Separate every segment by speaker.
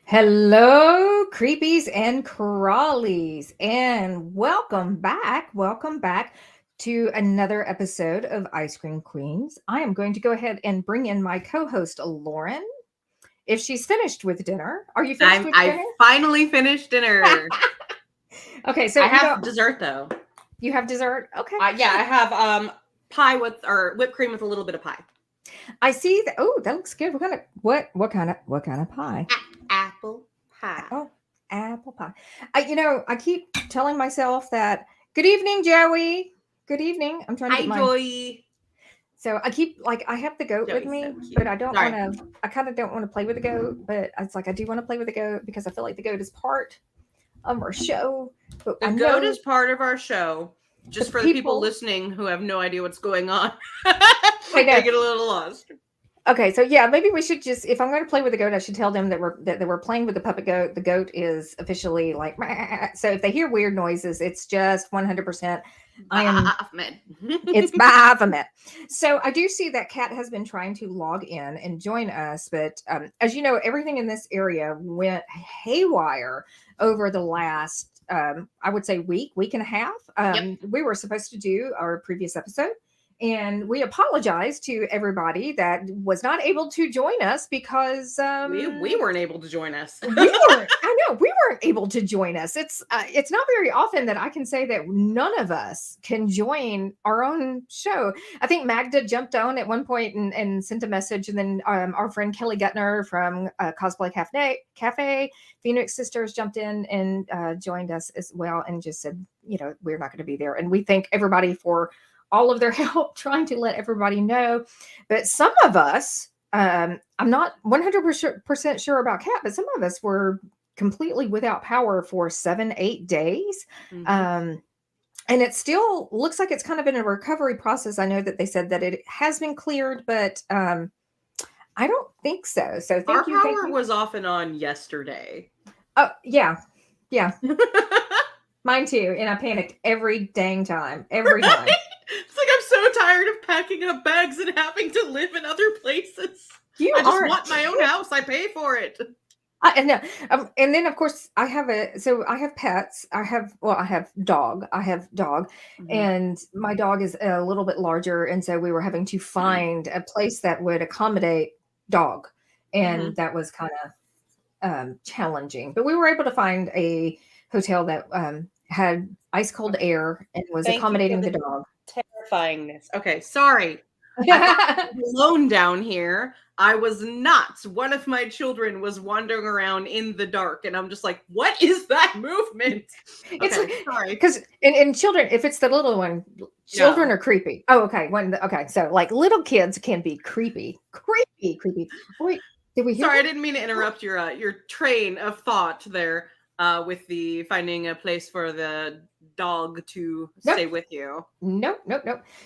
Speaker 1: Hello, creepies and crawlies, and welcome back to another episode of Ice Cream Queens. I am going to go ahead and bring in my co-host Lauren. If she's finished with dinner, are you finished with
Speaker 2: I
Speaker 1: dinner?
Speaker 2: finally finished dinner.
Speaker 1: Okay, so
Speaker 2: I have dessert though.
Speaker 1: you have dessert. Okay,
Speaker 2: Yeah, I have pie with or whipped cream with a little bit of pie.
Speaker 1: I see that. Oh, that looks good. What kind of pie?
Speaker 2: Apple pie.
Speaker 1: Oh, apple pie. I keep telling myself that. Good evening, Joey. Good evening. I'm trying to
Speaker 2: Hi,
Speaker 1: get my.
Speaker 2: Joy.
Speaker 1: So I keep I have the goat with
Speaker 2: Joey's
Speaker 1: me,
Speaker 2: so cute.
Speaker 1: but I don't
Speaker 2: Sorry.
Speaker 1: want to. I kind of don't want to play with the goat, but it's like I do want to play with the goat because I feel like the goat is part of our show. But
Speaker 2: The
Speaker 1: I
Speaker 2: goat
Speaker 1: know
Speaker 2: is part of our show. Just for the people listening who have no idea what's going on.
Speaker 1: I know.
Speaker 2: They get a little lost.
Speaker 1: Okay, so yeah, maybe we should just, if I'm going to play with the goat, I should tell them that we're playing with the puppet goat. The goat is officially like, so if they hear weird noises, it's just 100%. It's Baphomet. So I do see that Kat has been trying to log in and join us, but as you know, everything in this area went haywire over the last, I would say week and a half.
Speaker 2: Yep.
Speaker 1: We were supposed to do our previous episode. And we apologize to everybody that was not able to join us because
Speaker 2: we weren't able to join us.
Speaker 1: we weren't. I know we weren't able to join us. It's not very often that I can say that none of us can join our own show. I think Magda jumped on at one point and sent a message, and then our friend Kelly Guttner from Cosplay Cafe Phoenix Sisters jumped in and joined us as well, and just said, we're not going to be there, and we thank everybody for all of their help trying to let everybody know. But some of us, I'm not 100% sure about Kat, but some of us were completely without power for 7-8 days.
Speaker 2: Mm-hmm.
Speaker 1: And it still looks like it's kind of in a recovery process. I know that they said that it has been cleared, but I don't think so. So
Speaker 2: Our power was off and on yesterday.
Speaker 1: Oh, yeah. Mine too. And I panicked every dang time. Every time.
Speaker 2: It's like I'm so tired of packing up bags and having to live in other places. I just want my own house. I pay for it.
Speaker 1: I know. And then of course I have pets. I have dog. Mm-hmm. And my dog is a little bit larger. And so we were having to find a place that would accommodate dog. And that was kind of challenging. But we were able to find a hotel that had ice cold air and was accommodating the dog.
Speaker 2: Terrifyingness. Okay, sorry. I was alone down here. I was not. One of my children was wandering around in the dark, and I'm just like, what is that movement?
Speaker 1: Okay, sorry. Because in children, if it's the little one, children are creepy. Oh, okay. Okay, so like little kids can be creepy. Creepy. Oh, wait, did we hear
Speaker 2: Sorry, I didn't mean to interrupt your train of thought there with the finding a place for the dog to stay with you.
Speaker 1: Nope.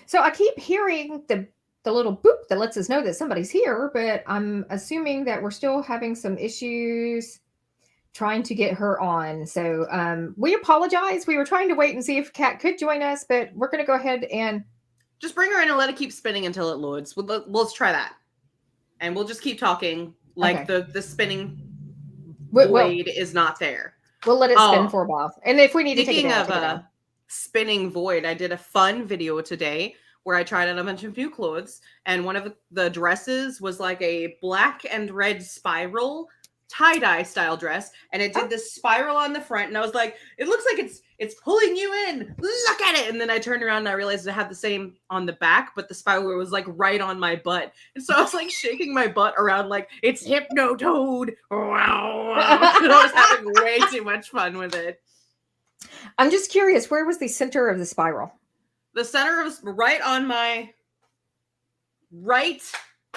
Speaker 1: So I keep hearing the little boop that lets us know that somebody's here, but I'm assuming that we're still having some issues trying to get her on. So we apologize. We were trying to wait and see if Kat could join us, but we're going to go ahead and
Speaker 2: just bring her in and let it keep spinning until it loads. Let's try that. And we'll just keep talking like the spinning void is not there.
Speaker 1: We'll let it spin for a while. And if we need to take it down,
Speaker 2: Speaking of spinning void, I did a fun video today where I tried on a bunch of new clothes, and one of the dresses was like a black and red spiral tie-dye style dress, and it did this spiral on the front, and I was like, it looks like it's pulling you in. Look at it. And then I turned around and I realized it had the same on the back, but the spiral was like right on my butt. And so I was like shaking my butt around like it's Hypnotoad. Wow. I was having way too much fun with it.
Speaker 1: I'm just curious, where was the center of the spiral?
Speaker 2: The center was right on my right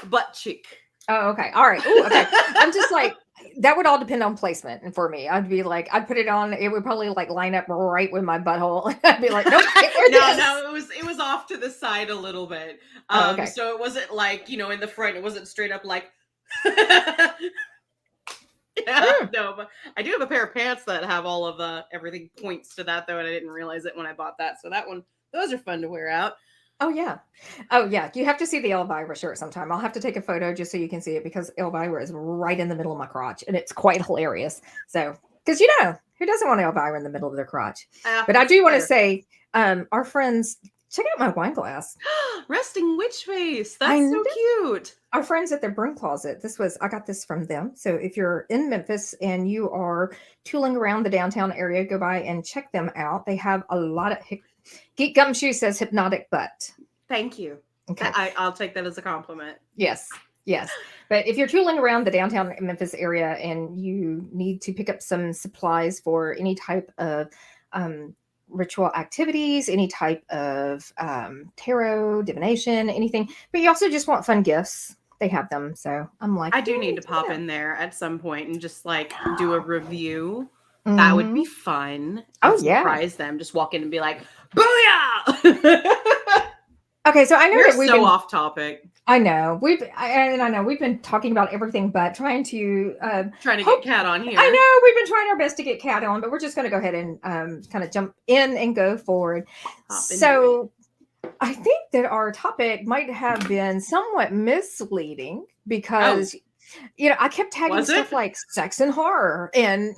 Speaker 2: butt cheek.
Speaker 1: Oh, okay. All right. Ooh, okay. I'm just like, that would all depend on placement. And for me, I'd be like, I'd put it on, it would probably like line up right with my butthole. I'd be like, nope.
Speaker 2: No, it was off to the side a little bit. Okay. So it wasn't like, in the front, it wasn't straight up like, no, but I do have a pair of pants that have all of everything points to that though. And I didn't realize it when I bought that. So those are fun to wear out.
Speaker 1: Oh yeah. Oh yeah. You have to see the Elvira shirt sometime. I'll have to take a photo just so you can see it because Elvira is right in the middle of my crotch and it's quite hilarious. So, because who doesn't want Elvira in the middle of their crotch? But I
Speaker 2: That's
Speaker 1: do want to
Speaker 2: fair.
Speaker 1: say, our friends, check out my wine glass.
Speaker 2: Resting witch face.
Speaker 1: I
Speaker 2: That's
Speaker 1: know
Speaker 2: so cute.
Speaker 1: our friends at their broom closet. I got this from them. So if you're in Memphis and you are tooling around the downtown area, go by and check them out. They have a lot of Geek Gumshoe says hypnotic butt.
Speaker 2: Thank you.
Speaker 1: Okay.
Speaker 2: I'll take that as a compliment.
Speaker 1: Yes. Yes. But if you're tooling around the downtown Memphis area and you need to pick up some supplies for any type of ritual activities, any type of tarot, divination, anything, but you also just want fun gifts, they have them. So I'm like,
Speaker 2: I do need to pop in there at some point and just like do a review. That would be fun.
Speaker 1: Oh,
Speaker 2: And
Speaker 1: yeah.
Speaker 2: surprise them. Just walk in and be like, "Booyah!"
Speaker 1: Okay, so I know
Speaker 2: We're
Speaker 1: that we've
Speaker 2: so
Speaker 1: been
Speaker 2: off topic.
Speaker 1: I know we've been talking about everything, but trying to
Speaker 2: Trying to get Kat on here.
Speaker 1: I know we've been trying our best to get Kat on, but we're just going to go ahead and kind of jump in and go forward. So I think that our topic might have been somewhat misleading because I kept tagging stuff like sex and horror and,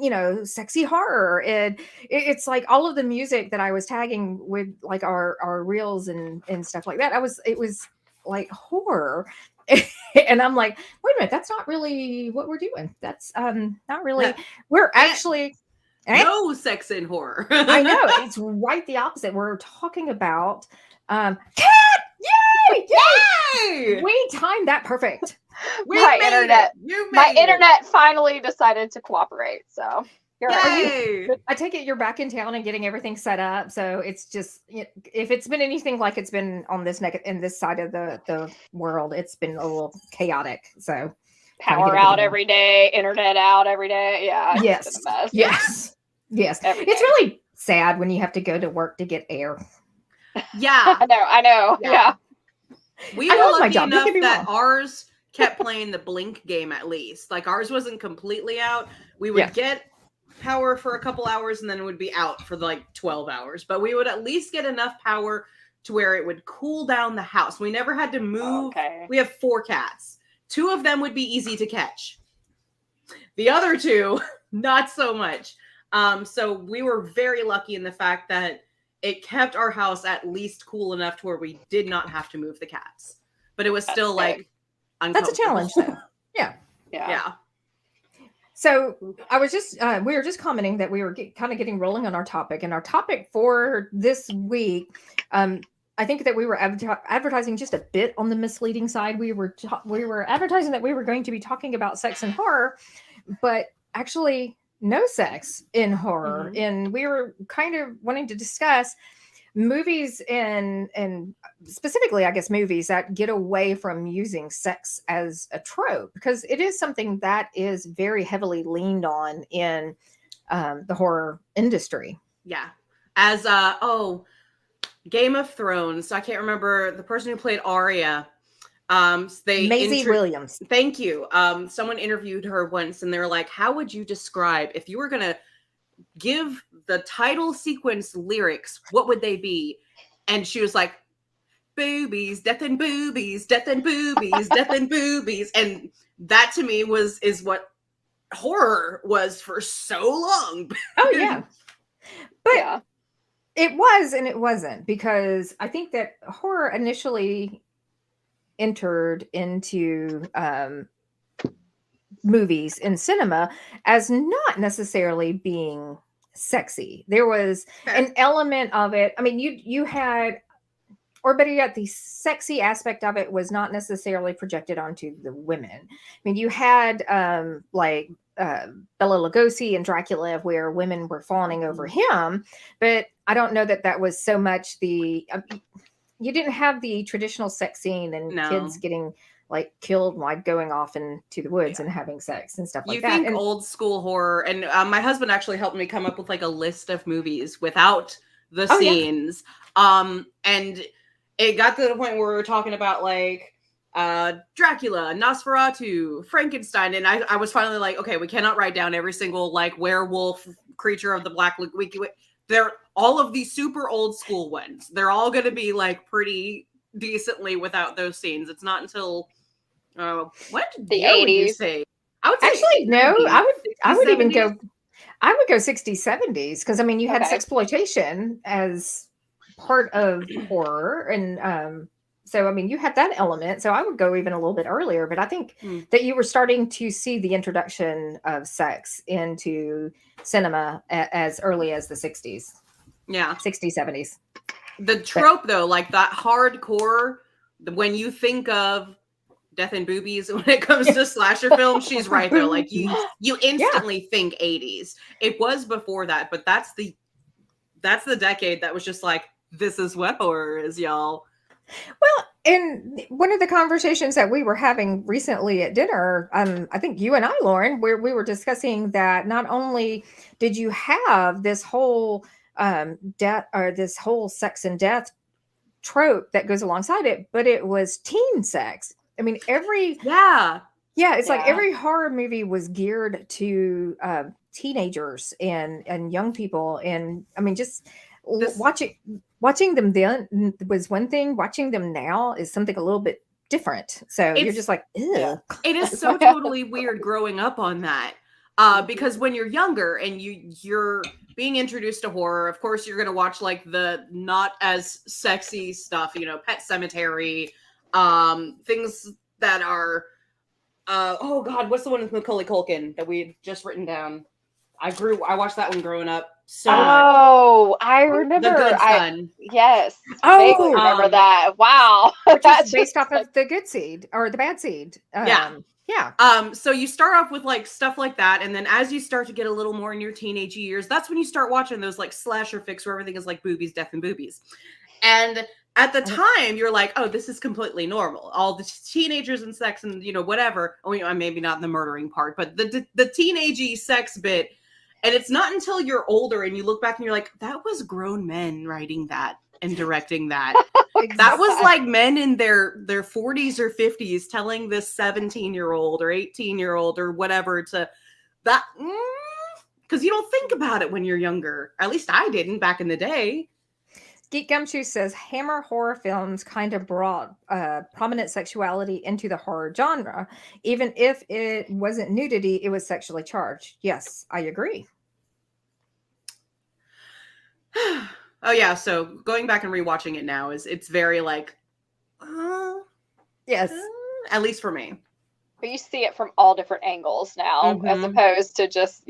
Speaker 1: sexy horror. And it's like all of the music that I was tagging with like our reels and stuff like that. It was like horror. And I'm like, wait a minute, that's not really what we're doing. That's not really, we're actually.
Speaker 2: No sex and horror.
Speaker 1: I know. It's right the opposite. We're talking about Kat! Yay!
Speaker 2: Yay!
Speaker 1: We timed that perfect.
Speaker 3: My internet finally decided to cooperate. So here
Speaker 1: I take it you're back in town and getting everything set up. So it's just if it's been anything like it's been on this side of the world, it's been a little chaotic. So
Speaker 3: power out every day, internet out every day. Yeah.
Speaker 1: Yes. Yes. Yes. It's really sad when you have to go to work to get air.
Speaker 2: Yeah.
Speaker 3: I know. Yeah.
Speaker 2: We were lucky enough that ours kept playing the blink game at least. Like ours wasn't completely out. We would get power for a couple hours and then it would be out for like 12 hours. But we would at least get enough power to where it would cool down the house. We never had to move.
Speaker 3: Okay.
Speaker 2: We have 4 cats. 2 of them would be easy to catch. The other 2, not so much. So we were very lucky in the fact that it kept our house at least cool enough to where we did not have to move the cats. But it was still like
Speaker 1: that's a challenge though.
Speaker 2: Yeah.
Speaker 1: So I was just we were just commenting that we were kind of getting rolling on our topic, and our topic for this week, I think that we were advertising just a bit on the misleading side. We were advertising that we were going to be talking about sex and horror, but actually no sex in horror. And we were kind of wanting to discuss movies and specifically, I guess, movies that get away from using sex as a trope, because it is something that is very heavily leaned on in the horror industry.
Speaker 2: Yeah. As Game of Thrones. I can't remember the person who played Arya.
Speaker 1: Maisie Williams.
Speaker 2: Thank you. Someone interviewed her once and they were like, how would you describe if you were going to give the title sequence lyrics, what would they be? And she was like, boobies, death and boobies, death and boobies, death and boobies. And that to me is what horror was for so long.
Speaker 1: Oh yeah. But it was and it wasn't, because I think that horror initially entered into movies in cinema as not necessarily being sexy. There was an element of it. I mean, you had, or better yet, the sexy aspect of it was not necessarily projected onto the women. I mean, you had like Bela Lugosi and Dracula, where women were fawning over him, but I don't know that was so much the. You didn't have the traditional sex scene and kids getting like killed while going off into the woods and having sex and stuff like that.
Speaker 2: You think old school horror, and my husband actually helped me come up with like a list of movies without the scenes. Yeah. And it got to the point where we were talking about like Dracula, Nosferatu, Frankenstein, and I was finally like, okay, we cannot write down every single like werewolf, creature of the black they're all of these super old school ones. They're all going to be like pretty decently without those scenes. It's not until what
Speaker 3: The
Speaker 2: year would you
Speaker 3: 80s.
Speaker 2: say? I would say
Speaker 1: Actually, no,
Speaker 2: 70s,
Speaker 1: I would
Speaker 2: 60s,
Speaker 1: even
Speaker 2: 70s.
Speaker 1: go. I would go 60s, 70s because I mean you had
Speaker 3: Okay.
Speaker 1: sexploitation as part of horror, and so I mean you had that element. So I would go even a little bit earlier, but I think that you were starting to see the introduction of sex into cinema as early as the 60s.
Speaker 2: Yeah,
Speaker 1: 60s, 70s.
Speaker 2: the trope though, like that hardcore. When you think of death and boobies when it comes to slasher films, she's right there. Like you instantly think 80s. It was before that, but that's the decade that was just like, this is what horror is, y'all.
Speaker 1: Well, and one of the conversations that we were having recently at dinner, I think you and I, Lauren, where we were discussing that not only did you have this whole death or this whole sex and death trope that goes alongside it, but it was teen sex. I mean, it's like every horror movie was geared to teenagers and young people, and I mean, just watching them then was one thing. Watching them now is something a little bit different. So you're just like, ew.
Speaker 2: It is so totally weird growing up on that. Because when you're younger and you're being introduced to horror, of course you're gonna watch like the not as sexy stuff, Pet Sematary, things that are oh god, what's the one with Macaulay Culkin that we just written down? I watched that one growing up so much.
Speaker 3: Oh, I remember.
Speaker 2: The Good Son.
Speaker 3: Yes. Oh, remember that. Wow.
Speaker 1: That's based off of The Good Seed or The Bad Seed. Yeah.
Speaker 2: So you start off with like stuff like that, and then as you start to get a little more in your teenage years, that's when you start watching those like slasher flicks where everything is like boobies, death, and boobies. And at the time, you're like, oh, this is completely normal. All the teenagers and sex and whatever. Oh, maybe not the murdering part, but the teenagey sex bit. And it's not until you're older and you look back and you're like, that was grown men writing that and directing that.
Speaker 1: Exactly.
Speaker 2: That was like men in their 40s or 50s telling this 17-year-old or 18-year-old or whatever to that. Because you don't think about it when you're younger. At least I didn't back in the day.
Speaker 1: Geek Gumshoe says Hammer horror films kind of brought prominent sexuality into the horror genre. Even if it wasn't nudity, it was sexually charged. Yes, I agree.
Speaker 2: Oh yeah, so going back and rewatching it now it's very like,
Speaker 1: yes,
Speaker 2: at least for me.
Speaker 3: But you see it from all different angles now, as opposed to just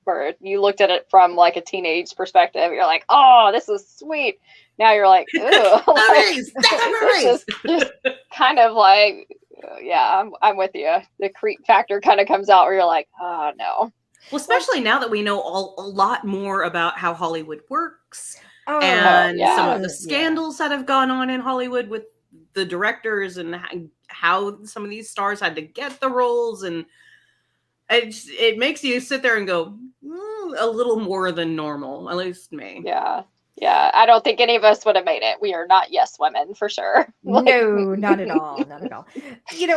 Speaker 3: where you looked at it from like a teenage perspective. You're like, oh, this is sweet. Now you're like, ew. This is just kind of like, I'm with you. The creep factor kind of comes out where you're like, oh no.
Speaker 2: Well, especially now that we know a lot more about how Hollywood works and some of the scandals that have gone on in Hollywood with the directors and how some of these stars had to get the roles, and it makes you sit there and go a little more than normal, at least me.
Speaker 3: Yeah, I don't think any of us would have made it. We are not yes women for sure.
Speaker 1: No, not at all. Not at all.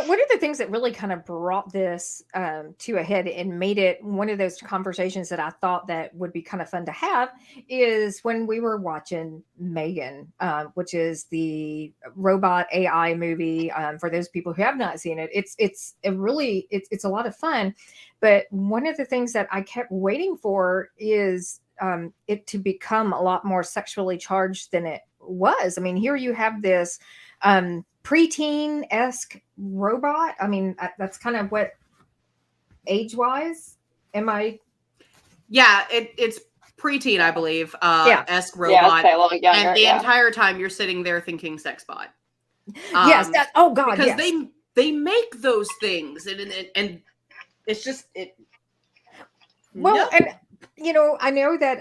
Speaker 1: One of the things that really kind of brought this to a head and made it one of those conversations that I thought that would be kind of fun to have is when we were watching Megan, which is the robot AI movie. For those people who have not seen it, it's a lot of fun. But one of the things that I kept waiting for is it to become a lot more sexually charged than it was. I mean, here you have this preteen-esque robot. I mean, that's kind of what age-wise am I?
Speaker 2: Yeah, it's preteen, I believe. Esque robot.
Speaker 3: Yeah, a little younger,
Speaker 2: and the entire time you're sitting there thinking sex bot.
Speaker 1: Yes. Oh God.
Speaker 2: Because
Speaker 1: yes.
Speaker 2: they make those things, and it's just it.
Speaker 1: Well, no. And I know that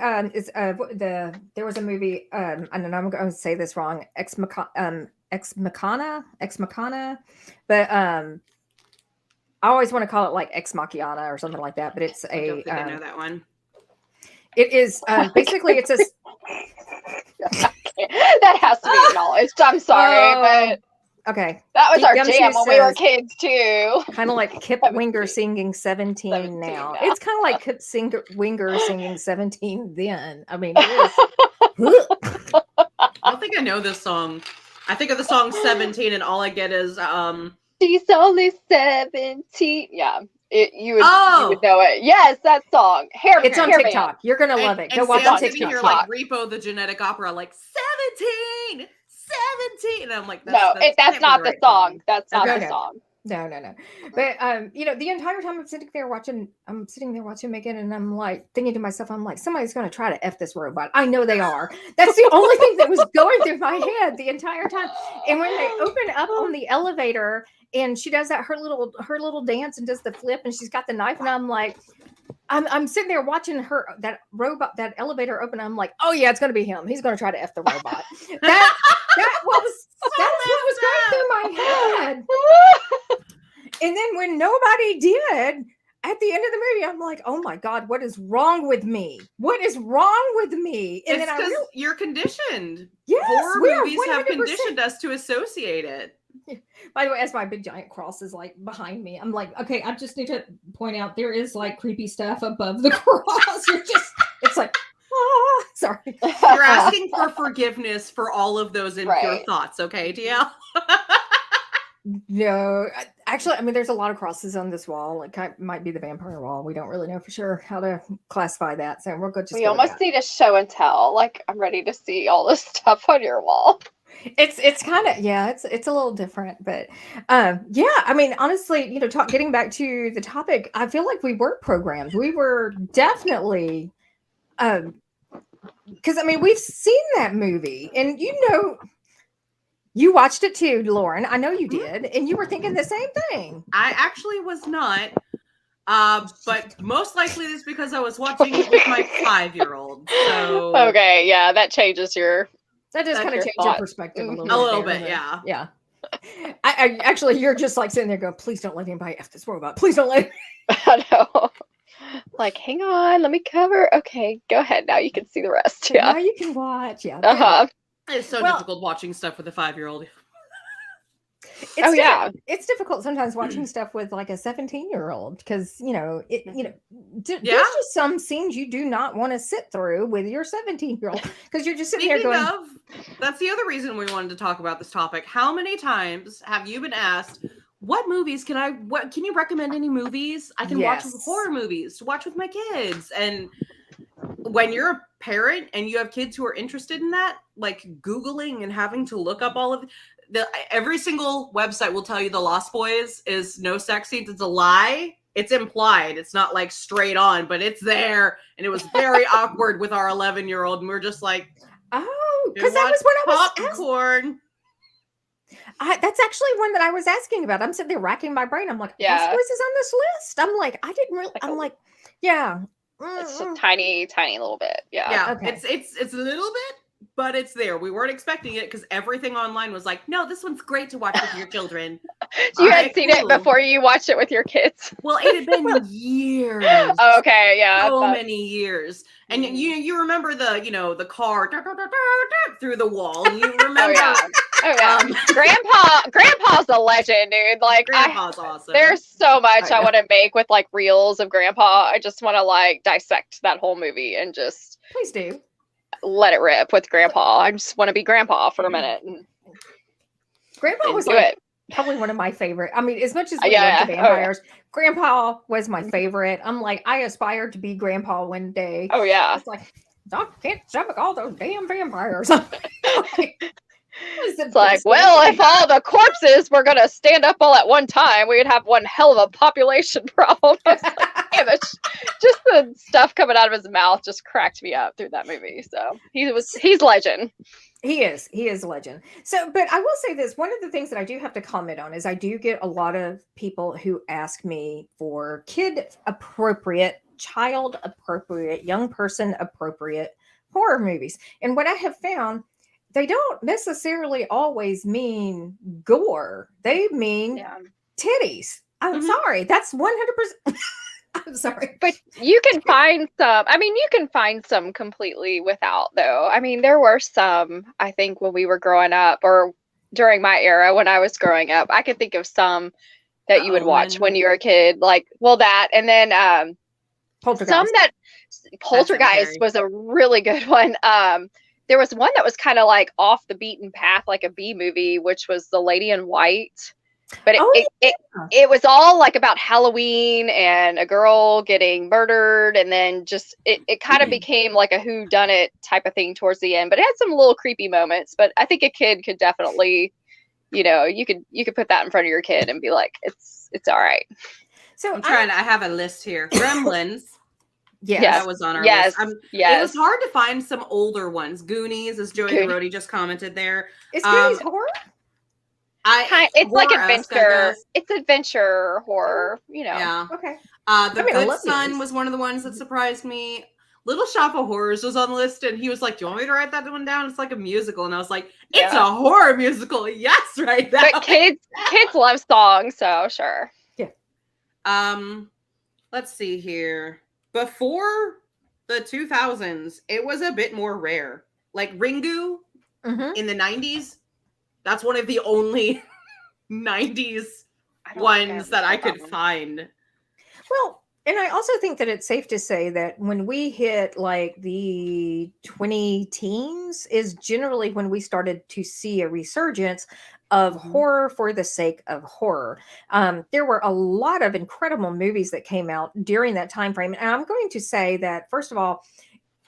Speaker 1: there was a movie. I don't know. I'm going to say this wrong. Ex Machina, but I always want to call it like Ex Machina or something like that. But it's
Speaker 2: I don't think I know that one.
Speaker 1: It is basically it's a.
Speaker 3: That has to be acknowledged. I'm sorry, but.
Speaker 1: Okay.
Speaker 3: That was our jam when we were kids too.
Speaker 1: Kind of like Kip Winger singing 17 now. It's kind of like Kip Winger singing 17 then. I mean, it is.
Speaker 2: I don't think I know this song. I think of the song 17 and all I get is
Speaker 3: she's only 17. Yeah. You would know it. Yes, that song.
Speaker 1: It's on TikTok. You're gonna love it. Go watch on TikTok.
Speaker 2: Hear like Repo the Genetic Opera, like 17, and I'm like,
Speaker 3: that's not the song. That's not the song.
Speaker 1: No. But you know, the entire time I'm sitting there watching Megan, and I'm like thinking to myself, I'm like, somebody's gonna try to F this robot. I know they are. That's the only thing that was going through my head the entire time. And when they open up on the elevator and she does that her little dance and does the flip and she's got the knife, and I'm like, I'm sitting there watching that elevator open. I'm like, oh yeah, it's gonna be him. He's gonna try to F the robot. That's what was going through my head. And then when nobody did, at the end of the movie, I'm like, oh my God, what is wrong with me? What is wrong with me? And
Speaker 2: it's because you're conditioned.
Speaker 1: Yes,
Speaker 2: horror movies have conditioned us to associate it.
Speaker 1: By the way, as my big giant cross is like behind me, I'm like, okay, I just need to point out there is like creepy stuff above the cross. It's like, sorry.
Speaker 2: You're asking for forgiveness for all of those impure thoughts, okay, DL?
Speaker 1: No, actually, I mean, there's a lot of crosses on this wall. It might be the vampire wall. We don't really know for sure how to classify that. So we're good.
Speaker 3: We almost need a show and tell. Like, I'm ready to see all this stuff on your wall.
Speaker 1: It's kind of, it's a little different, but I mean, honestly, you know, getting back to the topic, I feel like we were programmed. We were definitely, because I mean, we've seen that movie, and you know, you watched it too, Lauren. I know you did, and you were thinking the same thing.
Speaker 2: I actually was not, but most likely it's because I was watching it with my 5-year-old. So
Speaker 3: okay, yeah, that changes your.
Speaker 1: That does kind of change your perspective a little bit.
Speaker 2: A little bit, yeah.
Speaker 1: Yeah. I actually, you're just like sitting there going, please don't let anybody F this robot. Please don't let.
Speaker 3: I know. Like, hang on, let me cover. Okay, go ahead. Now you can see the rest. Yeah.
Speaker 1: Now you can watch. Yeah.
Speaker 2: It's so difficult watching stuff with a 5-year-old.
Speaker 1: It's difficult sometimes watching stuff with like a 17-year-old because there's just some scenes you do not want to sit through with your 17-year-old because you're just sitting there going.
Speaker 2: That's the other reason we wanted to talk about this topic. How many times have you been asked, what movies can you recommend any movies I can watch with horror movies to watch with my kids? And when you're a parent and you have kids who are interested in that, like Googling and having to look up all of every single website will tell you the Lost Boys is no sex scenes. It's a lie. It's implied. It's not like straight on, but it's there. And it was very awkward with our 11-year-old. And we're just like,
Speaker 1: oh, because that was when I was
Speaker 2: popcorn.
Speaker 1: That's actually one that I was asking about. I'm sitting there racking my brain. I'm like, Lost Boys is on this list. I'm like, I didn't really. I'm like, yeah.
Speaker 3: It's a tiny little bit. Yeah.
Speaker 2: Yeah. Okay. It's a little bit, but it's there. We weren't expecting it because everything online was like, no, this one's great to watch with your children.
Speaker 3: You had seen it before you watched it with your kids.
Speaker 2: Well, it had been years.
Speaker 3: Okay, yeah.
Speaker 2: So many years. And you remember the car through the wall. And you remember Grandpa's a legend, dude. Like, Grandpa's awesome.
Speaker 3: There's so much I want to make with like reels of Grandpa. I just want to like dissect that whole movie and just
Speaker 1: please do
Speaker 3: let it rip with Grandpa. I just want to be Grandpa for a minute.
Speaker 1: Grandpa was like probably one of my favorite. I mean, as much as we love the vampires, Grandpa was my favorite. I'm like, I aspired to be Grandpa one day.
Speaker 3: Oh yeah.
Speaker 1: It's like, I can't stomach all those damn vampires.
Speaker 3: It's like, well, if all the corpses were gonna stand up all at one time, we would have one hell of a population problem. Just the stuff coming out of his mouth just cracked me up through that movie. So he's legend.
Speaker 1: He is legend. So, but I will say this, one of the things that I do have to comment on is I do get a lot of people who ask me for kid appropriate, child appropriate, young person appropriate horror movies. And what I have found, they don't necessarily always mean gore. They mean titties. I'm sorry. That's 100%. I'm sorry.
Speaker 3: But you can find some. I mean, you can find some completely without, though. I mean, there were some, I think, when we were growing up or during my era when I was growing up. I could think of some that you would watch when you were a kid. Like, well, that. And then Poltergeist was a really good one. there was one that was kind of like off the beaten path, like a B movie, which was The Lady in White. But it was all like about Halloween and a girl getting murdered, and then just it kind of became like a whodunit type of thing towards the end. But it had some little creepy moments. But I think a kid could definitely, you could put that in front of your kid and be like, it's all right.
Speaker 2: So I have a list here. Gremlins.
Speaker 1: Yes.
Speaker 2: That was on our list. It was hard to find some older ones. Goonies, as Joey Rody just commented there.
Speaker 1: Is Goonies horror?
Speaker 3: It's like adventure. It's adventure horror,
Speaker 2: Yeah.
Speaker 1: Okay.
Speaker 2: The Good Son was one of the ones that surprised me. Little Shop of Horrors was on the list, and he was like, "Do you want me to write that one down? It's like a musical." And I was like, "It's a horror musical." Yes, right.
Speaker 3: But kids love songs, so sure.
Speaker 2: Yeah. Let's see here. Before the 2000s, it was a bit more rare. Like Ringu in the 90s. That's one of the only 90s ones that I could find.
Speaker 1: Well, and I also think that it's safe to say that when we hit like the 20 teens is generally when we started to see a resurgence of horror for the sake of horror. There were a lot of incredible movies that came out during that time frame. And I'm going to say that, first of all,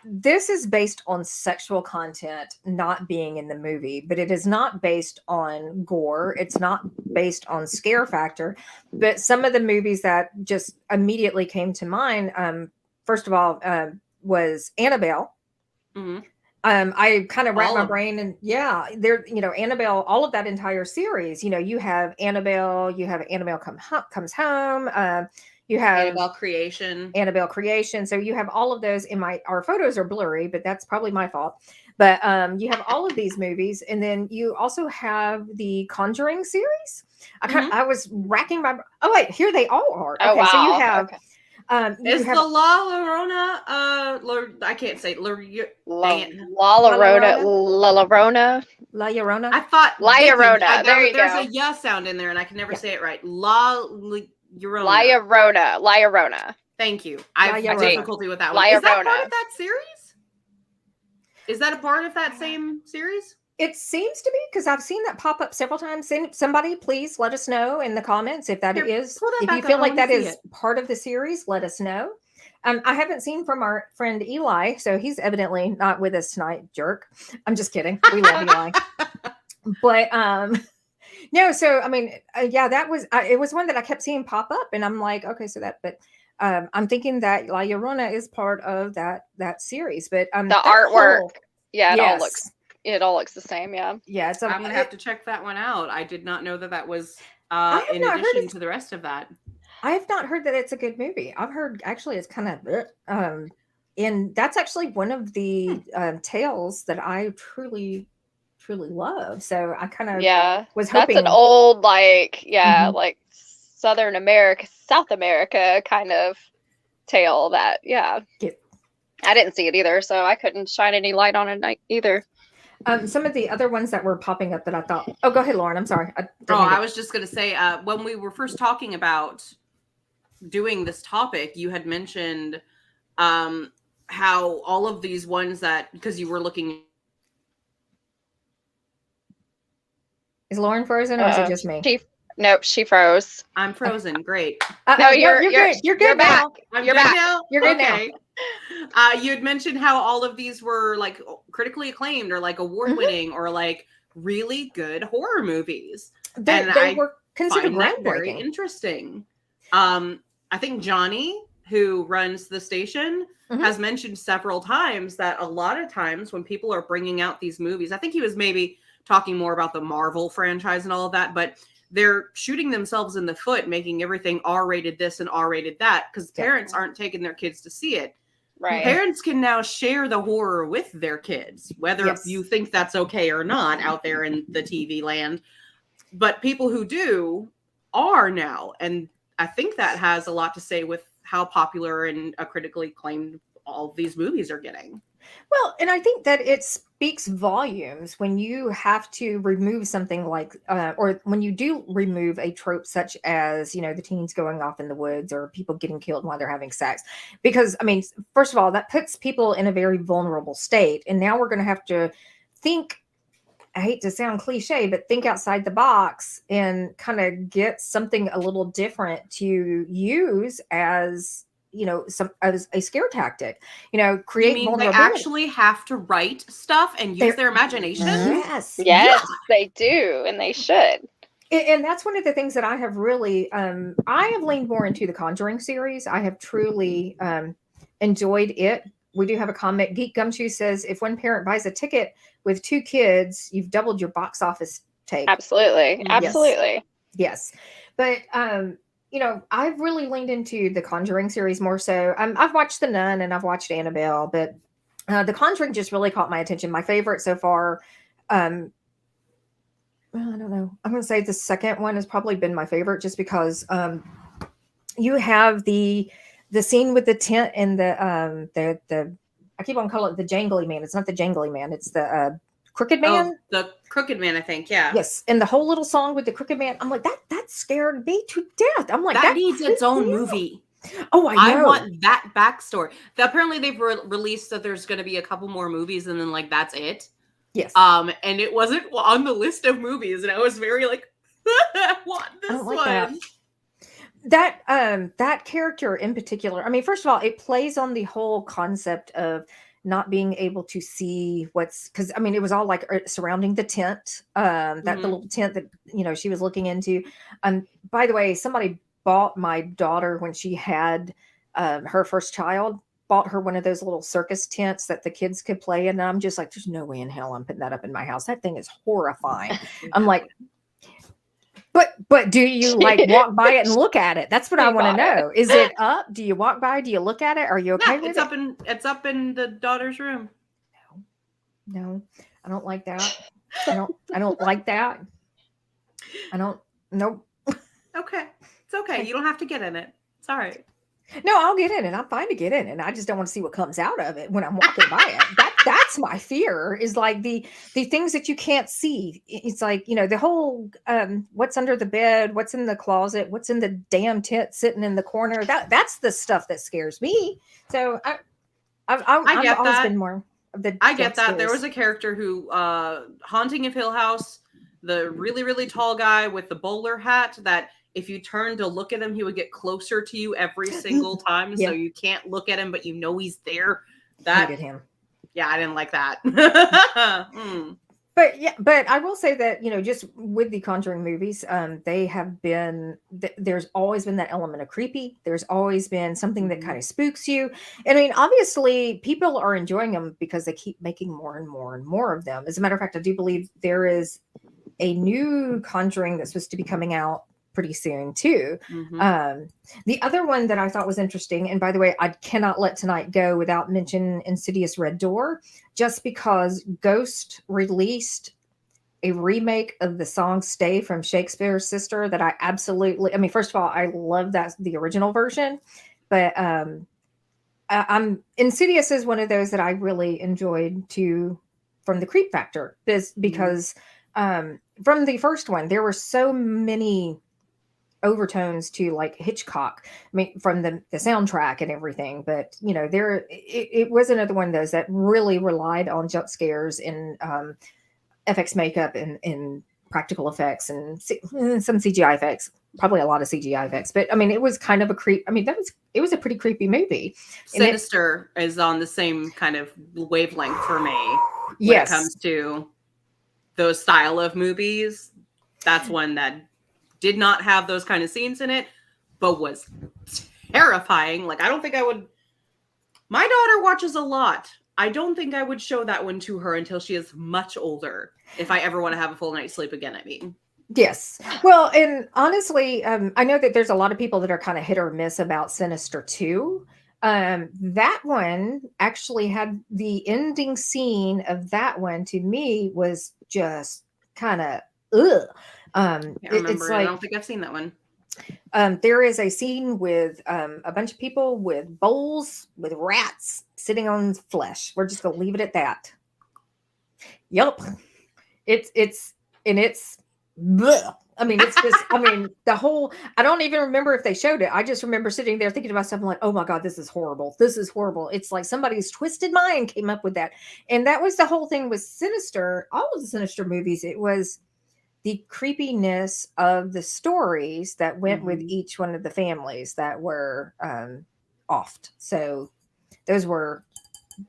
Speaker 1: this is based on sexual content not being in the movie, but it is not based on gore. It's not based on scare factor. But some of the movies that just immediately came to mind, first of all, was Annabelle. I kind of wrapped my brain, and there, Annabelle, all of that entire series. You have Annabelle, comes home. You have Annabelle Creation. So you have all of those our photos are blurry, but that's probably my fault. But you have all of these movies. And then you also have the Conjuring series. I was racking my, oh wait, here they all are. Okay.
Speaker 3: Wow.
Speaker 1: So you have,
Speaker 2: is the La Llorona, I can't say
Speaker 3: La Llorona.
Speaker 1: La Llorona.
Speaker 2: I thought
Speaker 3: La Llorona. There's
Speaker 2: a yeah sound in there, and I can never say it right. La
Speaker 3: Llorona.
Speaker 2: Thank you. I have difficulty with that one. Is that part of that series? Is that a part of that same series?
Speaker 1: It seems to be, because I've seen that pop up several times. Somebody please let us know in the comments if that is, if you feel like that is part of the series, let us know. I haven't seen from our friend Eli, so he's evidently not with us tonight, jerk. I'm just kidding. We love Eli. But no, so I mean, that was it was one that I kept seeing pop up, and I'm like, okay, so that, but I'm thinking that La Llorona is part of that series. But
Speaker 3: the artwork, it all looks the same. Yeah.
Speaker 2: I'm gonna have to check that one out. I did not know that was in addition to the rest of that.
Speaker 1: I have not heard that it's a good movie. I've heard actually it's kind of and that's actually one of the tales that I truly love. So I kind of was hoping.
Speaker 3: That's an old like South America kind of tale that I didn't see it either, so I couldn't shine any light on it either.
Speaker 1: Some of the other ones that were popping up that I thought, go ahead, Lauren, I'm sorry.
Speaker 2: I was just going to say, when we were first talking about doing this topic, you had mentioned how all of these ones that, because you were looking.
Speaker 1: Is Lauren frozen, or is it just me?
Speaker 3: Nope, she froze.
Speaker 2: I'm frozen. Great.
Speaker 3: No, you're good.
Speaker 1: You're
Speaker 3: back.
Speaker 1: Now.
Speaker 3: You're back now.
Speaker 1: You're good now.
Speaker 2: You had mentioned how all of these were like critically acclaimed or like award winning or like really good horror movies.
Speaker 1: They were considered
Speaker 2: groundbreaking. Very interesting. I think Johnny, who runs the station, has mentioned several times that a lot of times when people are bringing out these movies, I think he was maybe talking more about the Marvel franchise and all of that, but they're shooting themselves in the foot, making everything R-rated this and R-rated that, because parents aren't taking their kids to see it.
Speaker 3: Right.
Speaker 2: Parents can now share the horror with their kids, whether you think that's okay or not out there in the TV land. But people who do are now. And I think that has a lot to say with how popular and critically acclaimed all of these movies are getting.
Speaker 1: Well, and I think that it speaks volumes when you have to remove something like, or when you do remove a trope such as, the teens going off in the woods or people getting killed while they're having sex. Because, I mean, first of all, that puts people in a very vulnerable state. And now we're going to have to think, I hate to sound cliche, but think outside the box and kind of get something a little different to use as, some as a scare tactic,
Speaker 2: You
Speaker 1: create
Speaker 2: mean they
Speaker 1: vulnerability.
Speaker 2: actually have to write stuff and use their imagination?
Speaker 1: Yes.
Speaker 3: Yes, they do, and they should.
Speaker 1: And that's one of the things that I have really, I have leaned more into the Conjuring series. I have truly enjoyed it. We do have a comment. Geek Gumshoe says, if one parent buys a ticket with 2 kids, you've doubled your box office take.
Speaker 3: Absolutely. Absolutely.
Speaker 1: Yes. But, I've really leaned into the Conjuring series more so. I've watched The Nun and I've watched Annabelle, but the Conjuring just really caught my attention. My favorite so far, well, I don't know. I'm going to say the second one has probably been my favorite just because you have the scene with the tent and the I keep on calling it the jangly man. It's not the jangly man. It's the crooked man.
Speaker 2: Oh, the crooked man, I think. Yeah.
Speaker 1: Yes. And the whole little song with the crooked man. I'm like, that scared me to death. I'm like,
Speaker 2: that needs its own movie.
Speaker 1: Oh, I know.
Speaker 2: I want that backstory. Apparently they've released that there's going to be a couple more movies and then that's it.
Speaker 1: Yes.
Speaker 2: And it wasn't on the list of movies, and I was very like, I want this one.
Speaker 1: That character in particular. I mean, first of all, it plays on the whole concept of not being able to see because I mean, it was all like surrounding the tent, that the little tent that she was looking into. By the way, somebody bought my daughter when she had her first child. Bought her one of those little circus tents that the kids could play in. And I'm just like, there's no way in hell I'm putting that up in my house. That thing is horrifying. I'm like, but do you like walk by it and look at it? That's what I want to know. Is it up? Do you walk by? Do you look at it? Are you okay with it?
Speaker 2: It's up in the daughter's room.
Speaker 1: No, I don't like that. I don't like that. Nope.
Speaker 2: Okay. It's okay. You don't have to get in it. It's all right.
Speaker 1: No, I'll get in it. I'm fine to get in it. I just don't want to see what comes out of it when I'm walking by it. That's my fear, is like the things that you can't see. It's like, the whole what's under the bed, what's in the closet, what's in the damn tent sitting in the corner. That's the stuff that scares me. So I've always been more of the
Speaker 2: I get that. There was a character who Haunting of Hill House, the really, really tall guy with the bowler hat, that if you turn to look at him, he would get closer to you every single time. So you can't look at him, but he's there. That
Speaker 1: hated him.
Speaker 2: Yeah, I didn't like that.
Speaker 1: But I will say that, just with the Conjuring movies, they have been, there's always been that element of creepy. There's always been something that kind of spooks you. And I mean, obviously people are enjoying them because they keep making more and more and more of them. As a matter of fact, I do believe there is a new Conjuring that's supposed to be coming out pretty soon too. The other one that I thought was interesting, and by the way, I cannot let tonight go without mentioning Insidious Red Door, just because Ghost released a remake of the song Stay from Shakespeare's Sister that I absolutely, I mean, first of all, I love the original version, but Insidious is one of those that I really enjoyed too, from the creep factor, because from the first one, there were so many overtones to like Hitchcock, I mean, from the soundtrack and everything, but it was another one of those that really relied on jump scares and FX makeup and practical effects and some CGI effects, probably a lot of CGI effects, but I mean, it was kind of a creep. I mean, it was a pretty creepy movie.
Speaker 2: Sinister is on the same kind of wavelength for me when it comes to those style of movies. That's one that did not have those kind of scenes in it, but was terrifying. Like, I don't think I would. My daughter watches a lot. I don't think I would show that one to her until she is much older. If I ever want to have a full night's sleep again, I mean.
Speaker 1: Yes. Well, and honestly, I know that there's a lot of people that are kind of hit or miss about Sinister 2. That one actually had the ending scene of that one, to me, was just kind of ugh.
Speaker 2: I can't remember.
Speaker 1: It's like,
Speaker 2: I don't think I've seen that one.
Speaker 1: There is a scene with a bunch of people with bowls with rats sitting on flesh. We're just gonna leave it at that. Yup. It's bleh. I mean, it's just, I mean, the whole, I don't even remember if they showed it. I just remember sitting there thinking to myself, I'm like, oh my God, this is horrible. This is horrible. It's like somebody's twisted mind came up with that. And that was the whole thing with Sinister, all of the Sinister movies. It was the creepiness of the stories that went with each one of the families that were offed. So those were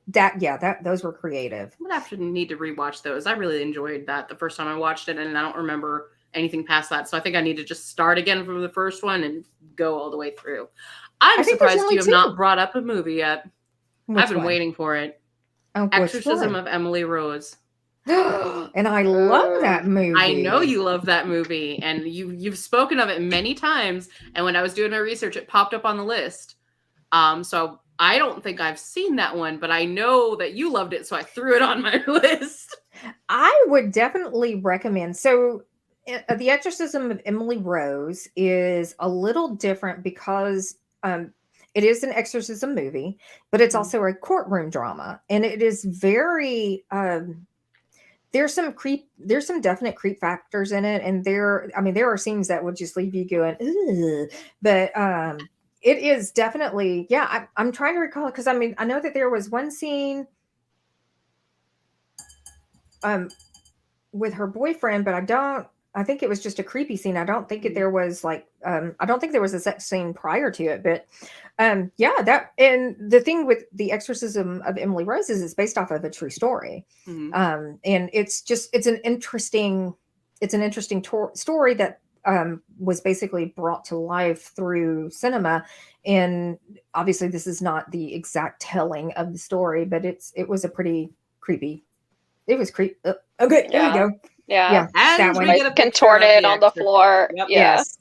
Speaker 1: those were creative.
Speaker 2: I'm gonna have to need to rewatch those. I really enjoyed that the first time I watched it, and I don't remember anything past that. So I think I need to just start again from the first one and go all the way through. I'm surprised you have not brought up a movie yet. I've been waiting for it.
Speaker 1: Oh,
Speaker 2: Exorcism of Emily Rose.
Speaker 1: And I love that movie.
Speaker 2: I know you love that movie, and you've spoken of it many times. And when I was doing my research, it popped up on the list. So I don't think I've seen that one, but I know that you loved it, so I threw it on my list.
Speaker 1: I would definitely recommend. So The Exorcism of Emily Rose is a little different because it is an exorcism movie, but it's also a courtroom drama, and it is very there's some definite creep factors in it, and there are scenes that would just leave you going, ugh. But it is definitely, I'm trying to recall it because I know that there was one scene with her boyfriand, but I think it was just a creepy scene. I don't think there was like, I don't think there was a sex scene prior to it, but that, and the thing with The Exorcism of Emily Rose is it's based off of a true story. And it's an interesting story that was basically brought to life through cinema. And obviously this is not the exact telling of the story, but it was a pretty creepy. It was creepy. Okay, there we go.
Speaker 3: Yeah.
Speaker 2: And we get a
Speaker 3: contorted on the floor.
Speaker 2: Yep.
Speaker 3: Yes.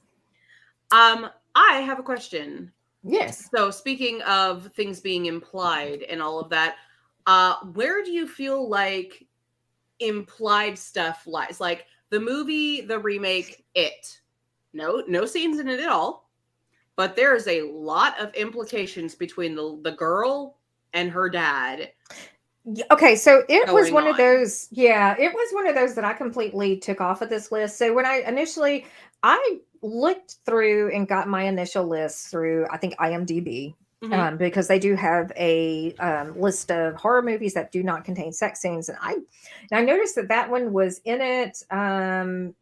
Speaker 2: I have a question.
Speaker 1: Yes.
Speaker 2: So speaking of things being implied and all of that, where do you feel like implied stuff lies? Like the movie, the remake, It. No scenes in it at all. But there is a lot of implications between the girl and her dad.
Speaker 1: Okay, so it was one of those. Yeah, it was one of those that I completely took off of this list. So when I looked through and got my initial list through, I think IMDb, because they do have a list of horror movies that do not contain sex scenes, and I noticed that one was in it, and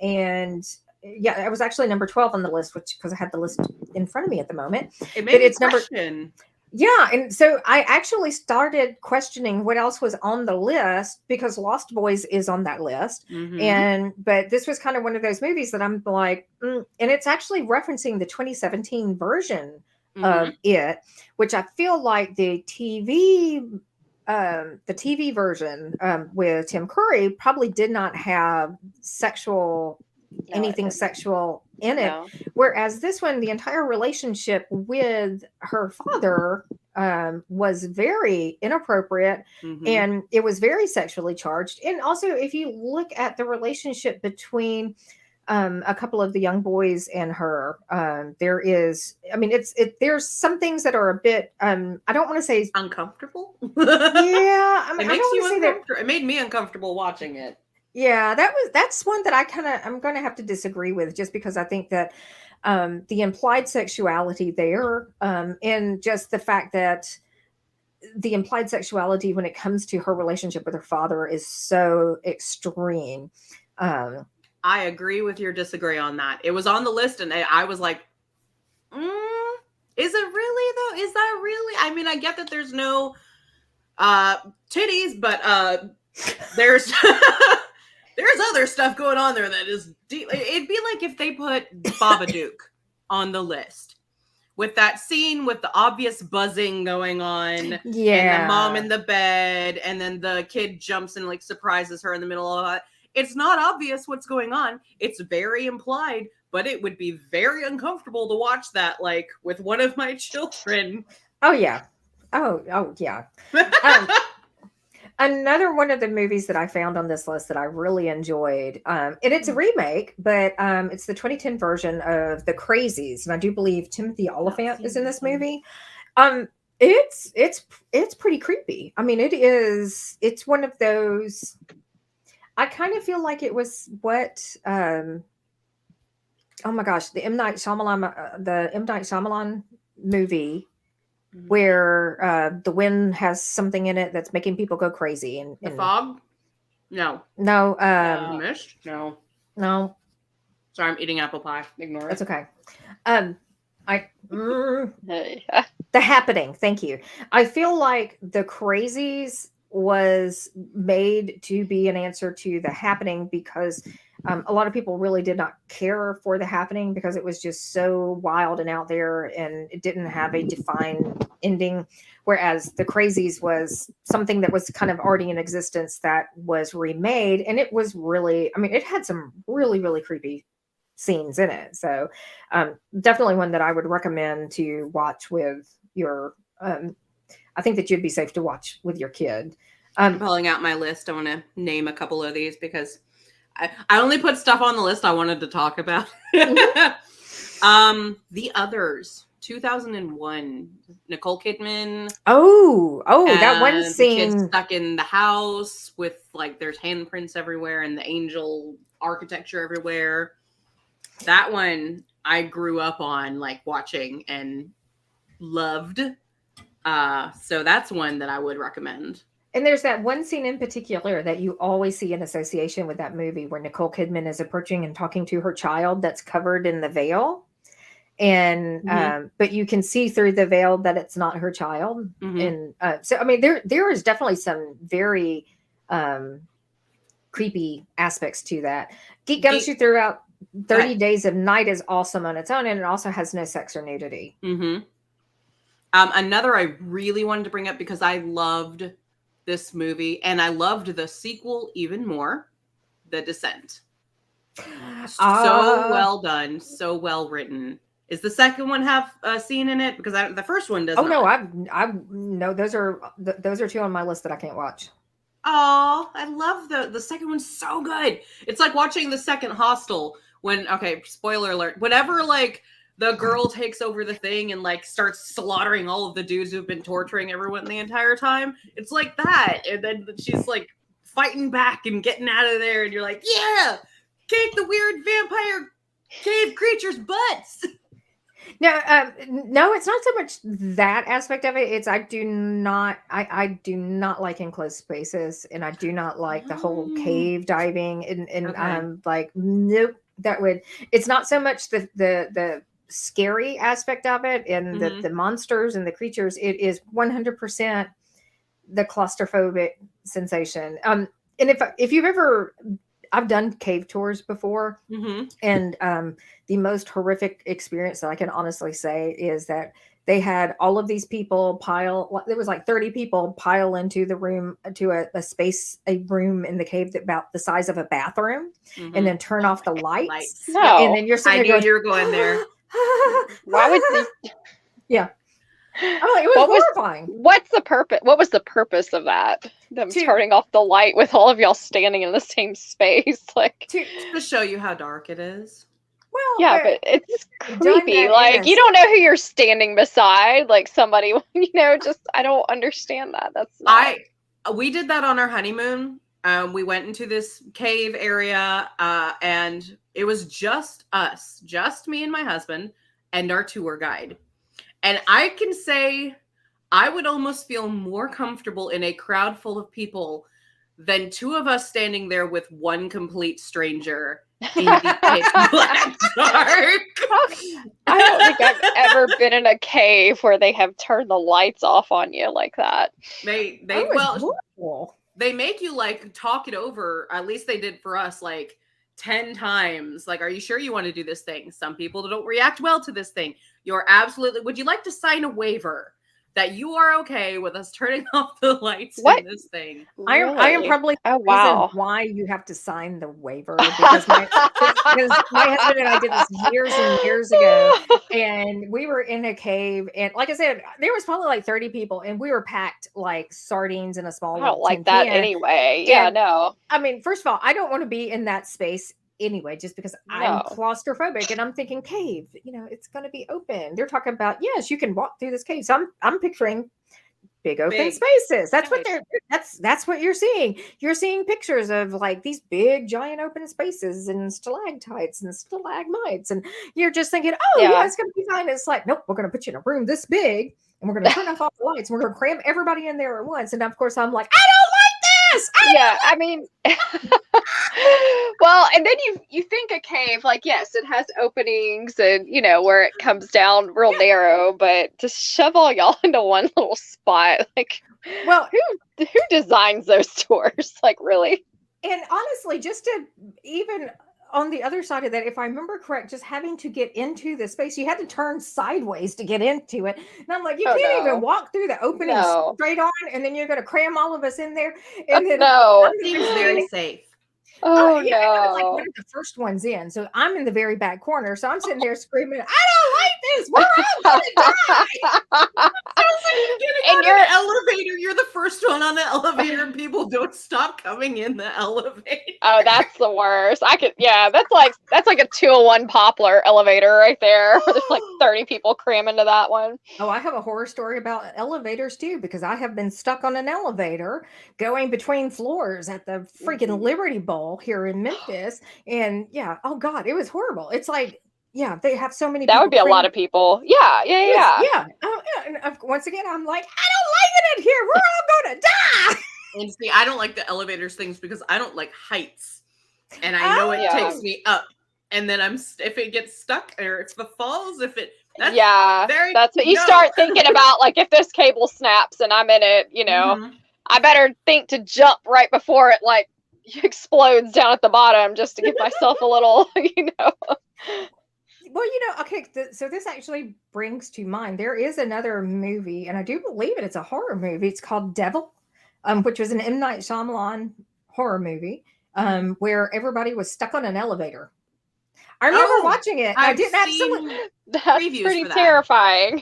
Speaker 1: yeah, it was actually number 12 on the list, which because I had the list in front of me at the moment.
Speaker 2: It made me question.
Speaker 1: Yeah, and so I actually started questioning what else was on the list because Lost Boys is on that list, but this was kind of one of those movies that I'm like, and it's actually referencing the 2017 version of It, which I feel like the TV version with Tim Curry probably did not have anything sexual in it, whereas this one, the entire relationship with her father was very inappropriate, and it was very sexually charged. And also, if you look at the relationship between a couple of the young boys and her, there is, there's some things that are a bit, I don't want to say
Speaker 2: uncomfortable.
Speaker 1: Yeah,
Speaker 2: it makes you uncomfortable. It made me uncomfortable watching it.
Speaker 1: Yeah, that's one that I'm going to have to disagree with, just because I think that the implied sexuality there, and just the fact that the implied sexuality when it comes to her relationship with her father is so extreme.
Speaker 2: I agree with your disagree on that. It was on the list, and I was like, is it really though? Is that really? I mean, I get that there's no titties, but there's there's other stuff going on there that is deep. It'd be like if they put Babadook on the list with that scene with the obvious buzzing going on, and the mom in the bed, and then the kid jumps and like surprises her in the middle of it. It's not obvious what's going on. It's very implied, but it would be very uncomfortable to watch that, like with one of my children.
Speaker 1: Oh yeah. Oh yeah. Another one of the movies that I found on this list that I really enjoyed, and it's a remake, but it's the 2010 version of The Crazies, and I do believe Timothy Oliphant is in this movie. It's pretty creepy. I mean, it's one of those. I kind of feel like it was what oh my gosh, the M. Night Shyamalan movie where the wind has something in it that's making people go crazy. And
Speaker 2: The Fog? No.
Speaker 1: No.
Speaker 2: Mist? No.
Speaker 1: No.
Speaker 2: Sorry, I'm eating apple pie. Ignore it.
Speaker 1: That's okay. The Happening. Thank you. I feel like The Crazies was made to be an answer to The Happening because a lot of people really did not care for The Happening because it was just so wild and out there and it didn't have a defined ending. Whereas The Crazies was something that was kind of already in existence that was remade. And it was really, I mean, it had some really, really creepy scenes in it. So definitely one that I would recommend to watch with your, I think that you'd be safe to watch with your kid.
Speaker 2: I'm pulling out my list. I want to name a couple of these because I only put stuff on the list I wanted to talk about. The Others, 2001, Nicole Kidman.
Speaker 1: That one scene.
Speaker 2: The kid stuck in the house with like there's handprints everywhere and the angel architecture everywhere. That one I grew up on like watching and loved. So that's one that I would recommend.
Speaker 1: And there's that one scene in particular that you always see in association with that movie where Nicole Kidman is approaching and talking to her child that's covered in the veil. And but you can see through the veil that it's not her child. And so I mean there is definitely some very creepy aspects to that. Geek Gumshoe throughout 30 Days of Night is awesome on its own, and it also has no sex or nudity.
Speaker 2: Another I really wanted to bring up because I loved this movie and I loved the sequel even more, The Descent. So well done, so well written. Is the second one have a scene in it? Because the first one doesn't.
Speaker 1: Oh no, I've no. Those are two on my list that I can't watch.
Speaker 2: Oh, I love the second one so good. It's like watching the second Hostel when, okay, spoiler alert, whenever like the girl takes over the thing and like starts slaughtering all of the dudes who've been torturing everyone the entire time. It's like that. And then she's like fighting back and getting out of there. And you're like, yeah, kick the weird vampire cave creatures' butts.
Speaker 1: No, it's not so much that aspect of it. It's I do not like enclosed spaces, and I do not like the whole cave diving, and I'm like, nope. It's not so much the scary aspect of it and the monsters and the creatures. It is 100% the claustrophobic sensation. And if you've ever, I've done cave tours before, and the most horrific experience that I can honestly say is that they had all of these people there was like 30 people pile into the room, to a room in the cave that about the size of a bathroom, and then turn off the lights.
Speaker 3: No.
Speaker 1: And then you're sitting there
Speaker 2: I knew you were going there.
Speaker 3: Why would they?
Speaker 1: Yeah. Oh, it was horrifying.
Speaker 3: What's the purpose? What was the purpose of that? Them turning off the light with all of y'all standing in the same space, like
Speaker 2: to show you how dark it is.
Speaker 1: Well,
Speaker 3: yeah, but it's creepy. Like you don't know who you're standing beside. Like somebody, just I don't understand that. That's not...
Speaker 2: we did that on our honeymoon. We went into this cave area, and it was just us, just me and my husband, and our tour guide. And I can say I would almost feel more comfortable in a crowd full of people than two of us standing there with one complete stranger in the pitch black dark.
Speaker 3: I don't think I've ever been in a cave where they have turned the lights off on you like that.
Speaker 2: They make you like talk it over. At least they did for us, like 10 times. Like, are you sure you want to do this thing? Some people don't react well to this thing. Would you like to sign a waiver? that you are okay with us turning off the lights
Speaker 3: What?
Speaker 2: in this thing.
Speaker 1: I am
Speaker 3: Really?
Speaker 1: probably
Speaker 3: Oh,
Speaker 1: the reason
Speaker 3: wow.
Speaker 1: why you have to sign the waiver, because my husband and I did this years and years ago, and we were in a cave, and like I said, there was probably like 30 people, and we were packed like sardines in a small
Speaker 3: I
Speaker 1: little
Speaker 3: don't like
Speaker 1: tin
Speaker 3: that
Speaker 1: can.
Speaker 3: anyway. Yeah,
Speaker 1: And
Speaker 3: no.
Speaker 1: I mean, first of all, I don't want to be in that space anyway, just because I'm
Speaker 3: No.
Speaker 1: claustrophobic, and I'm thinking cave, it's going to be open. They're talking about, yes, you can walk through this cave. So I'm picturing big open
Speaker 2: Big.
Speaker 1: spaces. That's what
Speaker 2: Right.
Speaker 1: that's what you're seeing. You're seeing pictures of like these big giant open spaces and stalactites and stalagmites, and you're just thinking, oh yeah,
Speaker 3: Yeah.
Speaker 1: it's gonna be fine. It's like, nope, we're gonna put you in a room this big, and we're gonna turn off all the lights, and we're gonna cram everybody in there at once. And of course I'm like, I don't like this.
Speaker 3: Yeah, I mean, well, and then you think a cave, like, yes, it has openings and where it comes down real narrow, but to shove all y'all into one little spot, like,
Speaker 1: Well,
Speaker 3: who designs those doors? Like, really?
Speaker 1: and honestly, just to even on the other side of that, if I remember correct, just having to get into the space, you had to turn sideways to get into it. And I'm like, you
Speaker 3: Oh,
Speaker 1: can't
Speaker 3: no.
Speaker 1: even walk through the opening
Speaker 3: No.
Speaker 1: straight on, and then you're going to cram all of us in there. And then
Speaker 3: No.
Speaker 2: Seems very safe.
Speaker 3: Oh,
Speaker 1: yeah, I was like
Speaker 3: no.
Speaker 1: one of the first ones in, so I'm in the very back corner. So I'm sitting there screaming, "I don't like this! We're all gonna die!"
Speaker 2: And you're an elevator. You're the first one on the elevator, and people don't stop coming in the elevator.
Speaker 3: Oh, that's the worst. That's like a 201 Poplar elevator right there. There's like 30 people cram into that one.
Speaker 1: Oh, I have a horror story about elevators too, because I have been stuck on an elevator going between floors at the freaking Liberty Bowl here in Memphis. And yeah, oh God, it was horrible. It's like, yeah, they have so many
Speaker 3: That
Speaker 1: people.
Speaker 3: would be a lot of people. Yeah.
Speaker 1: Yeah. Oh, yeah. And once again, I'm like, I don't like it in here. We're all going to die.
Speaker 2: And see, I don't like the elevators things because I don't like heights. And I know it takes me up. And then if it gets stuck, or if the falls,
Speaker 3: that's what you start thinking about. Like, if this cable snaps and I'm in it, I better think to jump right before it like explodes down at the bottom, just to give myself a little,
Speaker 1: Well, okay, so this actually brings to mind, there is another movie, and I do believe it's a horror movie. It's called Devil, which was an M. Night Shyamalan horror movie, where everybody was stuck on an elevator. I remember watching it. I didn't absolutely.
Speaker 3: That's pretty terrifying.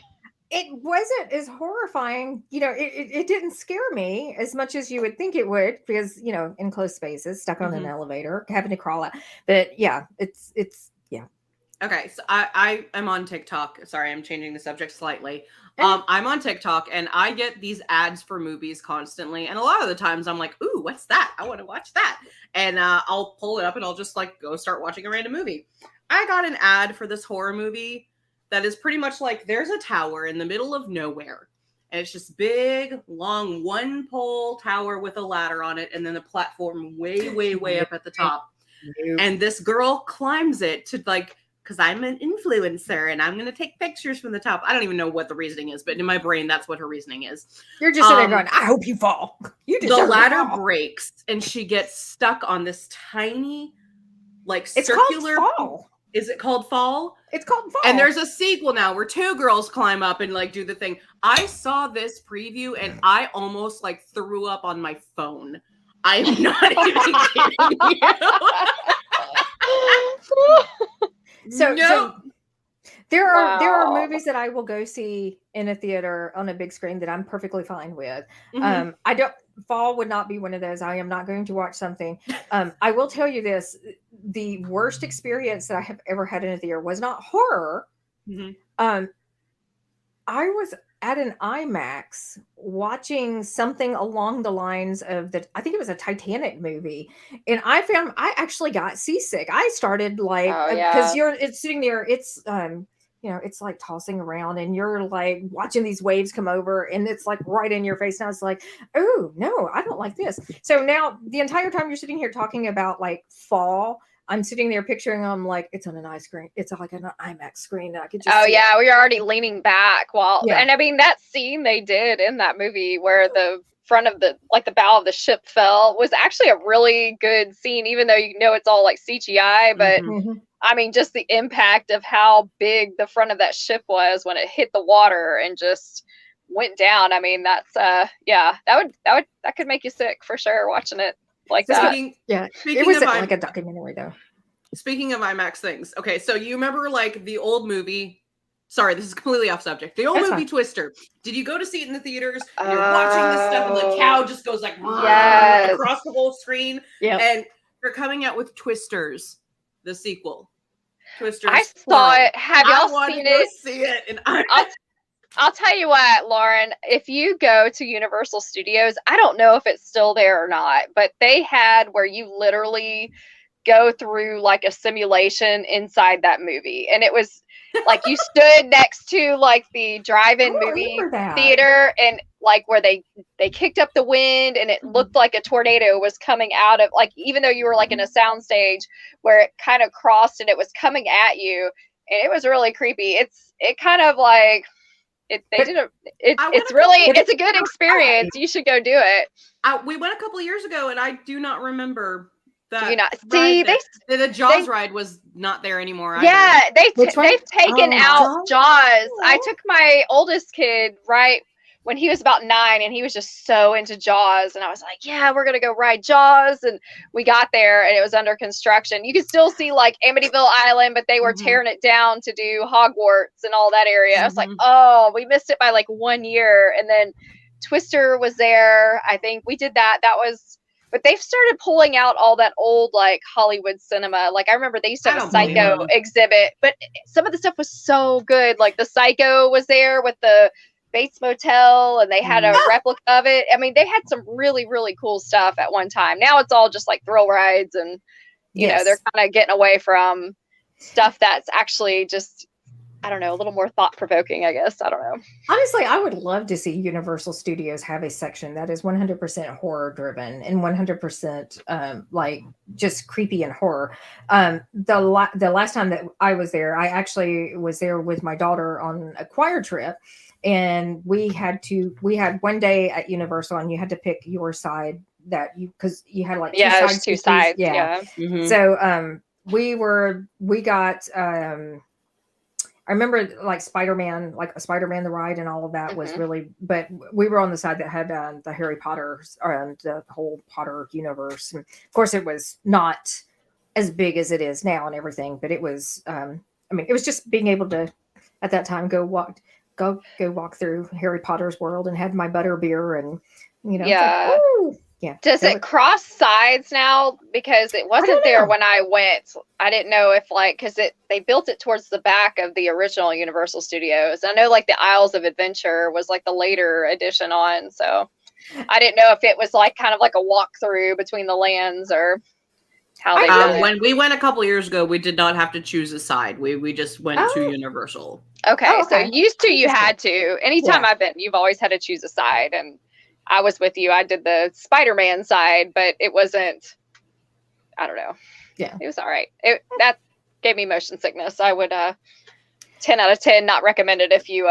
Speaker 1: It wasn't as horrifying, it didn't scare me as much as you would think it would, because in closed spaces, stuck on an elevator, having to crawl out. But yeah, it's yeah.
Speaker 2: Okay, so I am on TikTok. Sorry, I'm changing the subject slightly. I'm on TikTok, and I get these ads for movies constantly. And a lot of the times I'm like, ooh, what's that? I want to watch that. And I'll pull it up, and I'll just like go start watching a random movie. I got an ad for this horror movie that is pretty much like, there's a tower in the middle of nowhere. And it's just big, long, one pole tower with a ladder on it. And then the platform way, way, way up at the top. And this girl climbs it to like, because I'm an influencer and I'm going to take pictures from the top. I don't even know what the reasoning is, but in my brain, that's what her reasoning is.
Speaker 1: You're just sitting there going, I hope you fall.
Speaker 2: The ladder breaks and she gets stuck on this tiny, like circular.
Speaker 1: It's called Fall.
Speaker 2: Is it called Fall?
Speaker 1: It's called Fall.
Speaker 2: And there's a sequel now where two girls climb up and like do the thing. I saw this preview and I almost like threw up on my phone. I'm not even kidding you.
Speaker 1: So there are movies that I will go see in a theater on a big screen that I'm perfectly fine with. Fall would not be one of those. I am not going to watch something. I will tell you this: the worst experience that I have ever had in a theater was not horror. I was at an IMAX watching something along the lines of I think it was a Titanic movie, and I actually got seasick. I started like, because it's sitting there, it's it's like tossing around and you're like watching these waves come over and it's like right in your face. And I was like, oh no, I don't like this. So now the entire time you're sitting here talking about like Fall, I'm sitting there picturing them like it's on an ice screen. It's like an IMAX screen. And I could just
Speaker 3: we were already leaning back and I mean that scene they did in that movie where the front of the bow of the ship fell was actually a really good scene, even though it's all like CGI, but I mean just the impact of how big the front of that ship was when it hit the water and just went down. I mean, that's that could make you sick for sure watching it like that.
Speaker 1: It was like a documentary though.
Speaker 2: Speaking of IMAX things, okay, so you remember like the old movie? Sorry, this is completely off subject. The old movie Twister. Did you go to see it in the theaters? And you're watching this stuff, and the cow just goes like across the whole screen.
Speaker 1: Yeah,
Speaker 2: and they're coming out with Twisters, the sequel. Twisters.
Speaker 3: I saw it. Have y'all seen it?
Speaker 2: See it, and
Speaker 3: I'll tell you what, Lauren, if you go to Universal Studios, I don't know if it's still there or not, but they had where you literally go through like a simulation inside that movie. And it was like you stood next to like the drive-in movie theater, and like where they kicked up the wind, and it looked like a tornado was coming out of, like, even though you were like in a sound stage where it kind of crossed and it was coming at you, and it was really creepy. It kind of like it's a good experience. You should go do it.
Speaker 2: We went a couple of years ago, and I do not remember that.
Speaker 3: Do you not see?
Speaker 2: The Jaws ride was not there anymore either.
Speaker 3: Yeah, they've taken out Jaws. I took my oldest kid right when he was about 9, and he was just so into Jaws, and I was like, yeah, we're gonna go ride Jaws. And we got there, and it was under construction. You could still see like Amityville Island, but they were tearing it down to do Hogwarts and all that area. I was like, oh, we missed it by like 1 year. And then Twister was there. I think we did that. But they've started pulling out all that old like Hollywood cinema. Like I remember they used to have a Psycho exhibit, but some of the stuff was so good. Like the Psycho was there with the Bates Motel, and they had a replica of it. I mean, they had some really, really cool stuff at one time. Now it's all just like thrill rides, and you know, they're kind of getting away from stuff that's actually just, I don't know, a little more thought-provoking, I guess. I don't know. Honestly,
Speaker 1: I would love to see Universal Studios have a section that is 100% horror-driven and 100% like just creepy and horror. The last time that I was there, I actually was there with my daughter on a choir trip, and we had one day at Universal, and you had to pick your side because you had like
Speaker 3: two sides. Yeah.
Speaker 1: Mm-hmm. So we got. I remember like Spider-Man the ride and all of that was really, but we were on the side that had the Harry Potter, the whole Potter universe. And of course it was not as big as it is now and everything, but it was, it was just being able to, at that time, go walk through Harry Potter's world and have my butter beer and, you know,
Speaker 3: yeah.
Speaker 1: Like, ooh. Yeah.
Speaker 3: Does it cross sides now? Because it wasn't there when I went. I didn't know if because they built it towards the back of the original Universal Studios. I know like the Isles of Adventure was like the later addition on. So I didn't know if it was like kind of like a walkthrough between the lands or how they did it.
Speaker 2: When we went a couple years ago, we did not have to choose a side. We just went to Universal.
Speaker 3: Okay. So used to you had to. Anytime I've been, you've always had to choose a side. And I was with you. I did the Spider-Man side, but it wasn't, I don't know.
Speaker 1: Yeah.
Speaker 3: It was all right. That gave me motion sickness. I would 10 out of 10 not recommend it if you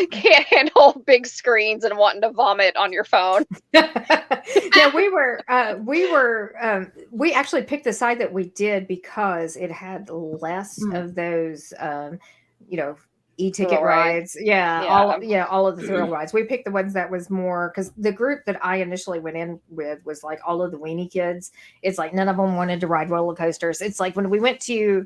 Speaker 3: can't handle big screens and wanting to vomit on your phone.
Speaker 1: Yeah, we actually picked the side that we did because it had less of those e-ticket rides. All of the thrill rides. We picked the ones that was more, because the group that I initially went in with was like all of the weenie kids. It's like none of them wanted to ride roller coasters. It's like when we went to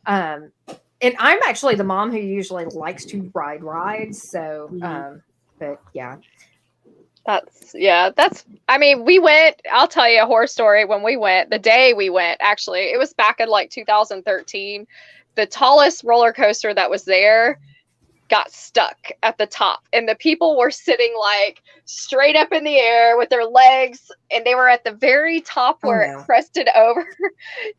Speaker 1: and I'm actually the mom who usually likes to ride rides, so but yeah.
Speaker 3: We went, I'll tell you a horror story. When we went, the day we went, actually, it was back in like 2013. The tallest roller coaster that was there got stuck at the top, and the people were sitting like straight up in the air with their legs, and they were at the very top where it crested over,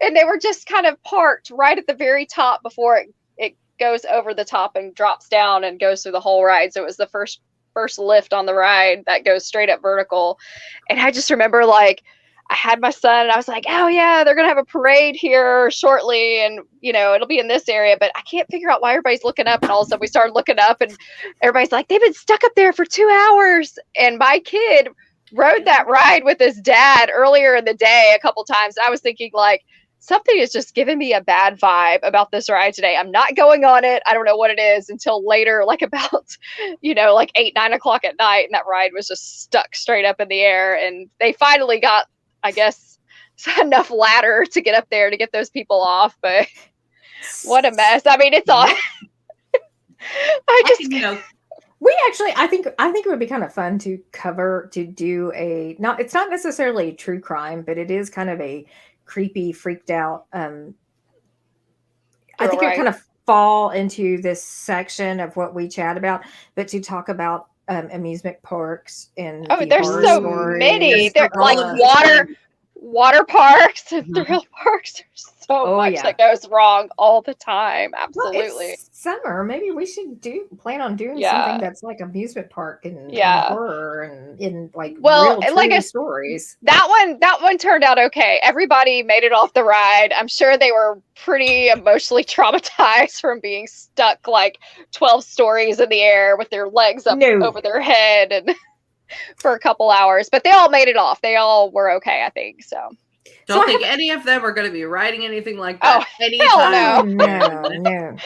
Speaker 3: and they were just kind of parked right at the very top before it goes over the top and drops down and goes through the whole ride. So it was the first lift on the ride that goes straight up vertical. And I just remember like I had my son and I was like, oh yeah, they're going to have a parade here shortly. And, it'll be in this area, but I can't figure out why everybody's looking up. And all of a sudden we started looking up and everybody's like, they've been stuck up there for 2 hours. And my kid rode that ride with his dad earlier in the day a couple times. I was thinking like, something is just giving me a bad vibe about this ride today. I'm not going on it. I don't know what it is until later, like about, like 8, 9 o'clock at night. And that ride was just stuck straight up in the air. And they finally got, I guess, enough ladder to get up there to get those people off. But what a mess. I mean, it's all,
Speaker 1: we actually, I think it would be kind of fun to do it's not necessarily a true crime, but it is kind of a creepy, freaked out. I think it would kind of fall into this section of what we chat about, but to talk about amusement parks and
Speaker 3: there's so many. They're like water parks and thrill parks. There's so much that goes wrong all the time. Absolutely.
Speaker 1: Well, it's summer. Maybe we should plan on doing something that's like amusement park and horror and in like real true stories.
Speaker 3: That one turned out okay. Everybody made it off the ride. I'm sure they were pretty emotionally traumatized from being stuck like 12 stories in the air with their legs up over their head and for a couple hours, but they all made it off. They all were okay, I think. So
Speaker 2: don't think any of them are going to be riding anything like that anytime.
Speaker 1: No.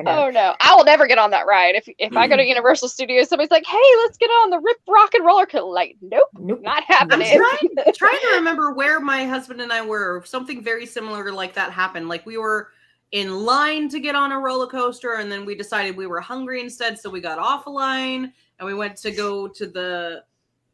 Speaker 3: Oh no, I will never get on that ride. If I go to Universal Studios, somebody's like, "Hey, let's get on the Rip Rock and Roller Coaster." Like, nope, not happening.
Speaker 2: I'm trying to remember where my husband and I were. Something very similar like that happened. Like we were in line to get on a roller coaster, and then we decided we were hungry instead, so we got off a line. And we went to go to the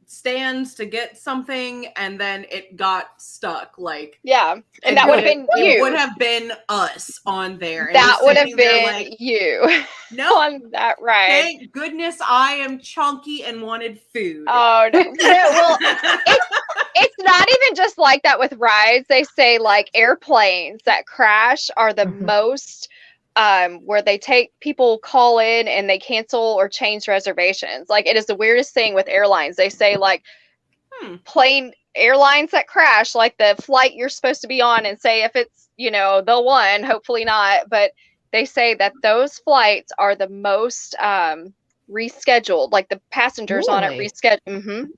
Speaker 2: stands to get something, and then it got stuck. Like,
Speaker 3: and that would have been you.
Speaker 2: It would have been us on there.
Speaker 3: That would have been you.
Speaker 2: No,
Speaker 3: on that ride.
Speaker 2: Thank goodness I am chunky and wanted food.
Speaker 3: Oh no! Well, it's not even just like that with rides. They say like airplanes that crash are the most. Where people call in and they cancel or change reservations. Like it is the weirdest thing with airlines. They say like plane airlines that crash, like the flight you're supposed to be on, and say if it's, the one, hopefully not, but they say that those flights are the most rescheduled, like the passengers on it rescheduled.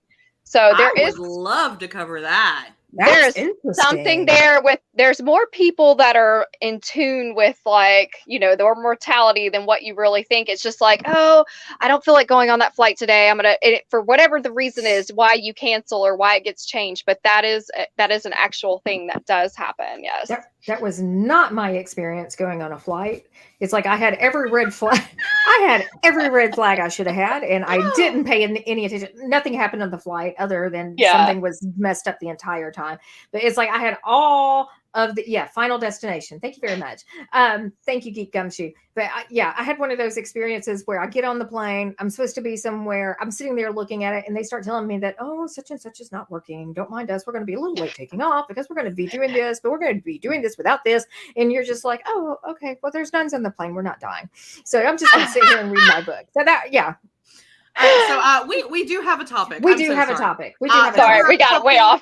Speaker 3: So I would
Speaker 2: love to cover that.
Speaker 3: There's something there there's more people that are in tune with like, their mortality than what you really think. It's just like, oh, I don't feel like going on that flight today. I'm going to, for whatever the reason is why you cancel or why it gets changed. But that is an actual thing that does happen. Yes.
Speaker 1: That was not my experience going on a flight. It's like I had every red flag. I had every red flag I should have had, and I didn't pay any attention. Nothing happened on the flight other than something was messed up the entire time. But it's like I had all of the Final Destination. Thank you very much. Thank you, Geek Gumshoe. But I had one of those experiences where I get on the plane. I'm supposed to be somewhere. I'm sitting there looking at it, and they start telling me that, oh, such and such is not working. Don't mind us. We're going to be a little late taking off because we're going to be doing this, but we're going to be doing this without this. And you're just like, oh, okay. Well, there's nuns on the plane. We're not dying. So I'm just going to sit here and read my book. So that,
Speaker 2: All right, so we do have a topic.
Speaker 1: We do have a topic.
Speaker 3: We got it way off.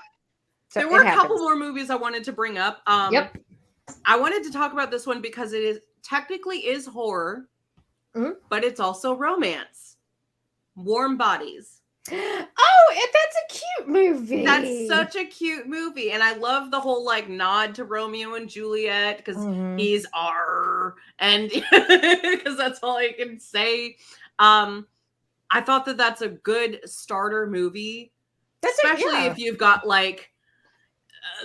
Speaker 1: So
Speaker 2: there were a couple more movies I wanted to bring up. I wanted to talk about this one because it technically is horror, but it's also romance. Warm Bodies.
Speaker 1: Oh, that's a cute movie.
Speaker 2: That's such a cute movie. And I love the whole like nod to Romeo and Juliet because he's R and because that's all I can say. I thought that's a good starter movie. Especially if you've got like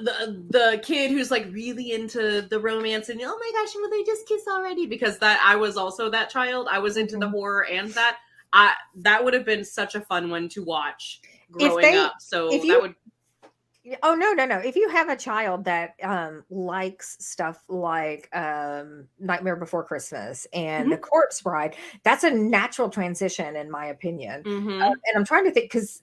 Speaker 2: the kid who's like really into the romance and oh my gosh, will they just kiss already? Because I was also that child. I was into the horror and that would have been such a fun one to watch growing up. So that would.
Speaker 1: Oh no! If you have a child that likes stuff like Nightmare Before Christmas and The Corpse Bride, that's a natural transition in my opinion. And I'm trying to think because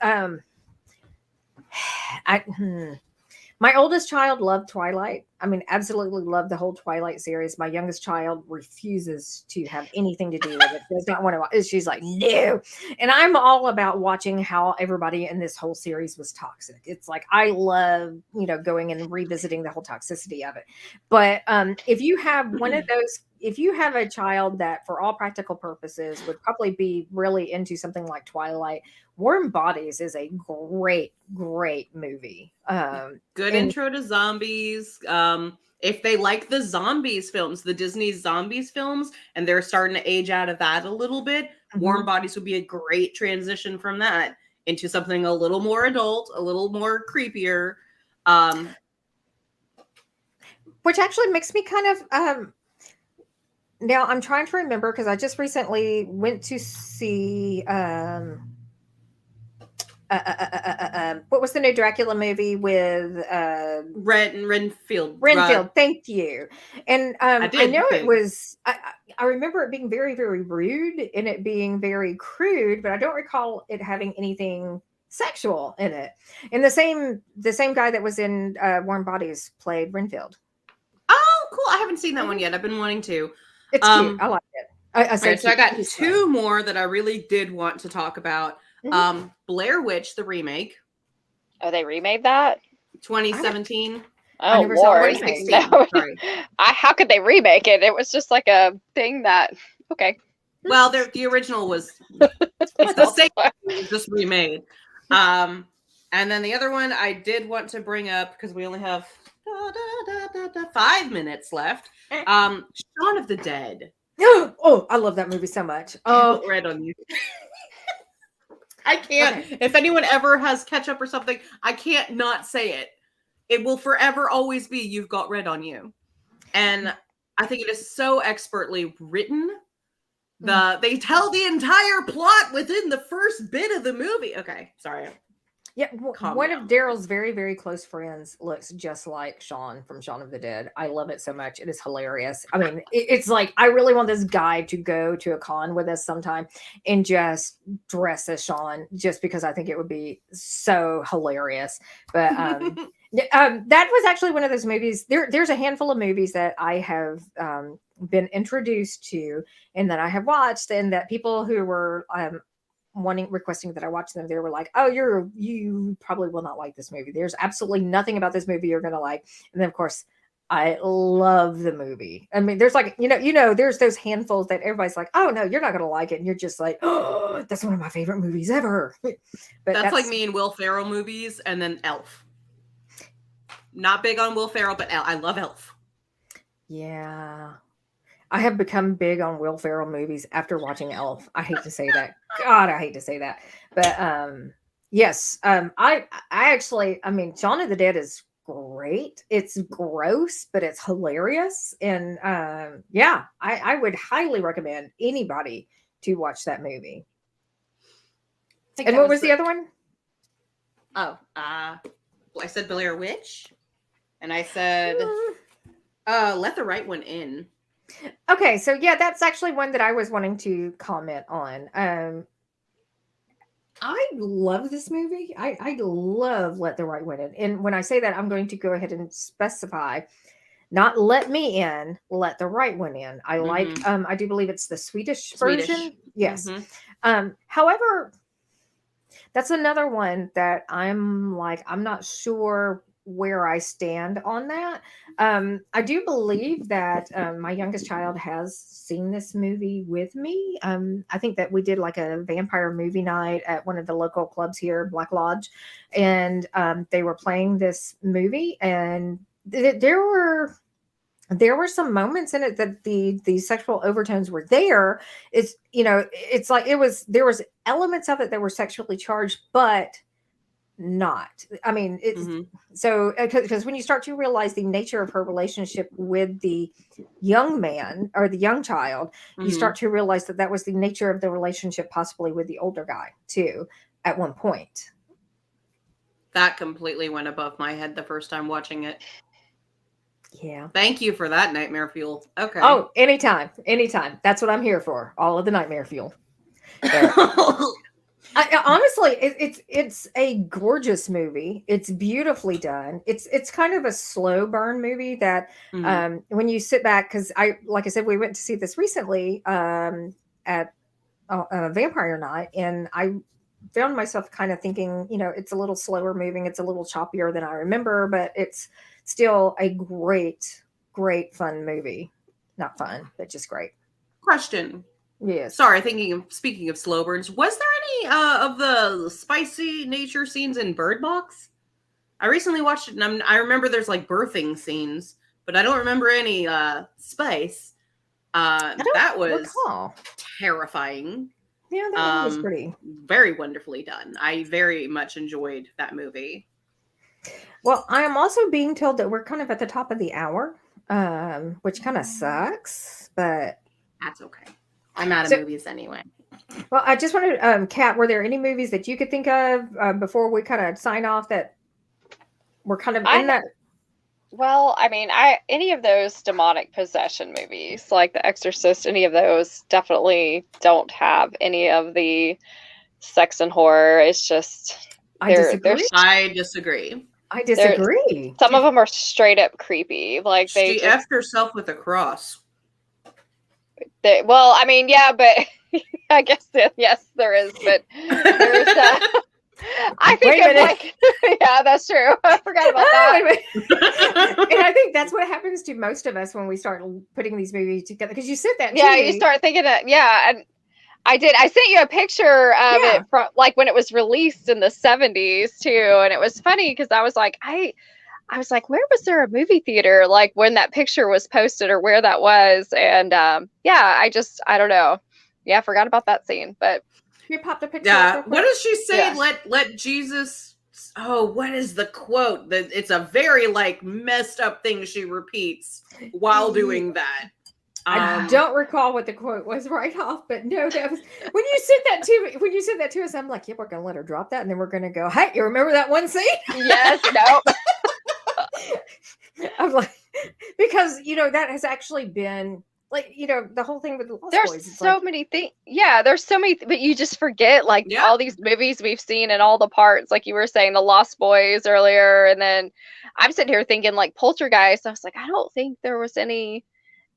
Speaker 1: my oldest child loved Twilight. I mean, absolutely loved the whole Twilight series. My youngest child refuses to have anything to do with it. Does not want to. She's like, no. And I'm all about watching how everybody in this whole series was toxic. It's like, I love, going and revisiting the whole toxicity of it. But if you have one of those, if you have a child that for all practical purposes would probably be really into something like Twilight, Warm Bodies is a great movie.
Speaker 2: Good intro to zombies. If they like the zombies films, the Disney zombies films, and they're starting to age out of that a little bit, Warm Bodies would be a great transition from that into something a little more adult, a little more creepier.
Speaker 1: Which actually makes me kind of now I'm trying to remember because I just recently went to see what was the new Dracula movie with
Speaker 2: Renfield?
Speaker 1: Renfield, thank you. And I know
Speaker 2: think.
Speaker 1: it was. I remember it being very, very rude and it being very crude, but I don't recall it having anything sexual in it. And the same guy that was in Warm Bodies played Renfield.
Speaker 2: Oh, cool! I haven't seen that one yet. I've been wanting to.
Speaker 1: It's cute. I like it.
Speaker 2: Right, so I got two more that I really did want to talk about. Blair Witch, the remake.
Speaker 3: Oh, they remade that?
Speaker 2: 2017.
Speaker 3: Oh, Lord. No. How could they remake it? It was just like a thing that, okay.
Speaker 2: Well, the original was, it's the same, just remade. And then the other one I did want to bring up, because we only have 5 minutes left. Shaun of the Dead.
Speaker 1: Oh, I love that movie so much. Oh,
Speaker 2: Red on you. I can't. Okay. If anyone ever has ketchup or something, I can't not say it. It will forever always be "You've got red on you," and I think it is so expertly written. They tell the entire plot within the first bit of the movie. Okay, sorry.
Speaker 1: Yeah, one of Daryl's very, very close friends looks just like Shaun from Shaun of the Dead. I love it so much. It is hilarious. I mean, it's like, I really want this guy to go to a con with us sometime and just dress as Shaun, just because I think it would be so hilarious. But that was actually one of those movies. There's a handful of movies that I have been introduced to and that I have watched, and that people who were requesting that I watch them, they were like, oh, you probably will not like this movie. There's absolutely nothing about this movie you're gonna like. And then of course I love the movie. I mean, there's like, there's those handfuls that everybody's like, oh no, you're not gonna like it, and you're just like, oh, that's one of my favorite movies ever. But
Speaker 2: that's like me and Will Ferrell movies, and then Elf. Not big on Will Ferrell, but I love Elf.
Speaker 1: Yeah, I have become big on Will Ferrell movies after watching Elf. I hate to say that. God, I hate to say that. But yes, I actually, I mean, Shaun of the Dead is great. It's gross, but it's hilarious. And yeah, I would highly recommend anybody to watch that movie. And what was the other one?
Speaker 2: Oh, I said Blair Witch. And I said, Let the Right One In.
Speaker 1: Okay, so yeah, that's actually one that I was wanting to comment on. I love this movie. I love Let the Right One In. And when I say that, I'm going to go ahead and specify, not Let Me In, Let the Right One In. I like, I do believe it's the Swedish version. Yes. However, that's another one that I'm like, I'm not sure where I stand on that. I do believe that my youngest child has seen this movie with me. I think that we did like a vampire movie night at one of the local clubs here, Black Lodge, and they were playing this movie, and there were some moments in it that the sexual overtones were there. It's like there was elements of it that were sexually charged, but not. I mean, it's so because when you start to realize the nature of her relationship with the young man or the young child, you start to realize that was the nature of the relationship possibly with the older guy too at one point.
Speaker 2: That completely went above my head the first time watching it.
Speaker 1: Yeah.
Speaker 2: Thank you for that nightmare fuel. Okay.
Speaker 1: Oh, anytime. That's what I'm here for. All of the nightmare fuel. Honestly, it's a gorgeous movie. It's beautifully done. It's kind of a slow burn movie that when you sit back, because like I said, we went to see this recently at Vampire Night, and I found myself kind of thinking, it's a little slower moving. It's a little choppier than I remember, but it's still a great, great fun movie. Not fun, but just great.
Speaker 2: Question.
Speaker 1: Yes.
Speaker 2: Sorry, speaking of slow burns, was there any of the spicy nature scenes in Bird Box? I recently watched it, and I remember there's like birthing scenes, but I don't remember any spice. That was terrifying.
Speaker 1: Yeah, that one was pretty.
Speaker 2: Very wonderfully done. I very much enjoyed that movie.
Speaker 1: Well, I am also being told that we're kind of at the top of the hour, which kind of sucks, but
Speaker 2: that's okay. I'm out of movies anyway.
Speaker 1: Well, I just wanted, Kat, were there any movies that you could think of before we kind of sign off that were kind of in that?
Speaker 3: Well, I mean, any of those demonic possession movies, like The Exorcist, any of those definitely don't have any of the sex and horror. It's just
Speaker 1: I disagree.
Speaker 2: I disagree.
Speaker 3: Some of them are straight up creepy. Like
Speaker 2: she effed herself with a cross.
Speaker 3: Well, I mean, yeah, but I guess yes, there is, but there's I think it's like, yeah, that's true. I forgot about that.
Speaker 1: And I think that's what happens to most of us when we start putting these movies together, because you sit that.
Speaker 3: Yeah, you start thinking that. Yeah, and I did. I sent you a picture of it from like when it was released in the 70s too, and it was funny because I was like, I was like, where was there a movie theater like when that picture was posted or where that was? And I don't know. Yeah, I forgot about that scene, but
Speaker 1: you popped a picture.
Speaker 2: Yeah. What does she say? Yeah. Let Jesus. Oh, what is the quote? That it's a very like messed up thing she repeats while doing that.
Speaker 1: I don't recall what the quote was right off, but no, that was when you said that to us. I'm like, yeah, we're gonna let her drop that, and then we're gonna go, hey, you remember that one scene?
Speaker 3: Yes, no.
Speaker 1: I'm like, because that has actually been like, the whole thing with the Lost Boys.
Speaker 3: There's so many things. Yeah, there's so many, but you just forget all these movies we've seen and all the parts, like you were saying, the Lost Boys earlier, and then I'm sitting here thinking like Poltergeist. I was like, I don't think there was any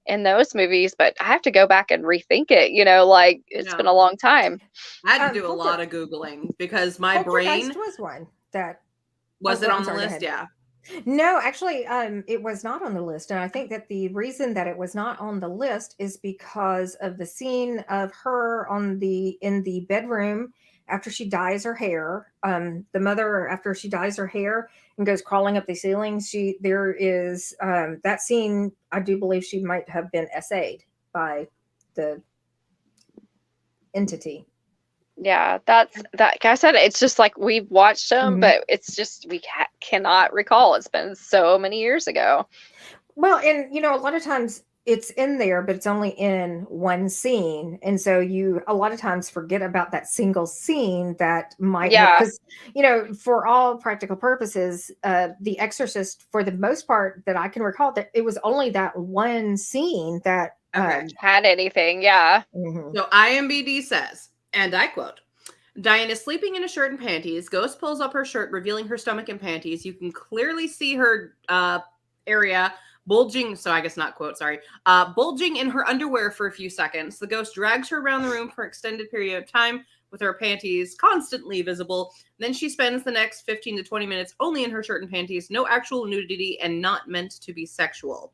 Speaker 3: in those movies, but I have to go back and rethink it. Like it's been a long time.
Speaker 2: I had to do a lot of Googling because my brain
Speaker 1: was one that
Speaker 2: was it on the list. Yeah.
Speaker 1: No, actually, it was not on the list. And I think that the reason that it was not on the list is because of the scene of her in the bedroom after she dyes her hair. The mother, after she dyes her hair and goes crawling up the ceiling, there is that scene. I do believe she might have been essayed by the entity.
Speaker 3: Yeah, that's that. Like I said, it's just like we've watched them, but it's just we cannot recall. It's been so many years ago.
Speaker 1: Well, and a lot of times it's in there, but it's only in one scene, and so you a lot of times forget about that single scene that might. Because for all practical purposes, The Exorcist, for the most part that I can recall, that it was only that one scene that
Speaker 3: had anything. Yeah.
Speaker 1: Mm-hmm.
Speaker 2: So IMDb says. And I quote, Diane is sleeping in a shirt and panties. Ghost pulls up her shirt, revealing her stomach and panties. You can clearly see her area bulging. So I guess not quote, sorry. Bulging in her underwear for a few seconds. The ghost drags her around the room for an extended period of time with her panties constantly visible. Then she spends the next 15 to 20 minutes only in her shirt and panties. No actual nudity and not meant to be sexual.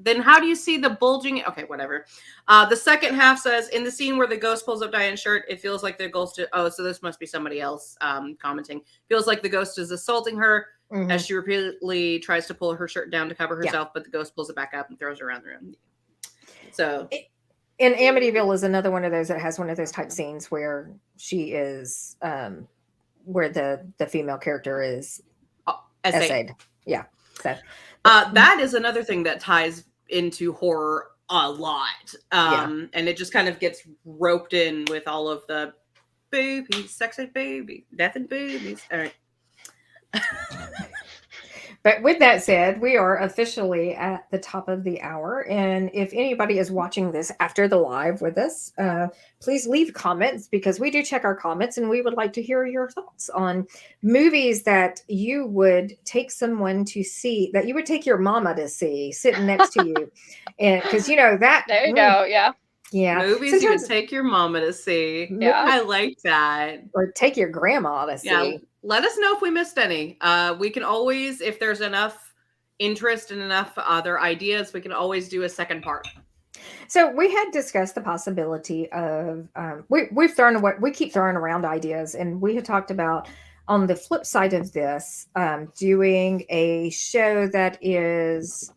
Speaker 2: Then how do you see the bulging? Okay, whatever. The second half says, in the scene where the ghost pulls up Diane's shirt, it feels like the ghost... so this must be somebody else commenting. Feels like the ghost is assaulting her as she repeatedly tries to pull her shirt down to cover herself, but the ghost pulls it back up and throws her around the room. So...
Speaker 1: And Amityville is another one of those that has one of those type scenes where she is... where the female character is essayed. Yeah. So...
Speaker 2: that is another thing that ties into horror a lot. And it just kind of gets roped in with all of the babies, sex and baby, death and babies. All right.
Speaker 1: But with that said, we are officially at the top of the hour. And if anybody is watching this after the live with us, please leave comments, because we do check our comments and we would like to hear your thoughts on movies that you would take someone to see, that you would take your mama to see sitting next to you. And because that.
Speaker 3: There you go. Yeah.
Speaker 1: Yeah.
Speaker 2: Movies you would take your mama to see.
Speaker 3: Yeah.
Speaker 2: I like that.
Speaker 1: Or take your grandma to see.
Speaker 2: Yeah. Let us know if we missed any. We can always, if there's enough interest and enough other ideas, we can always do a second part.
Speaker 1: So we had discussed the possibility of we keep throwing around ideas, and we had talked about on the flip side of this, doing a show that is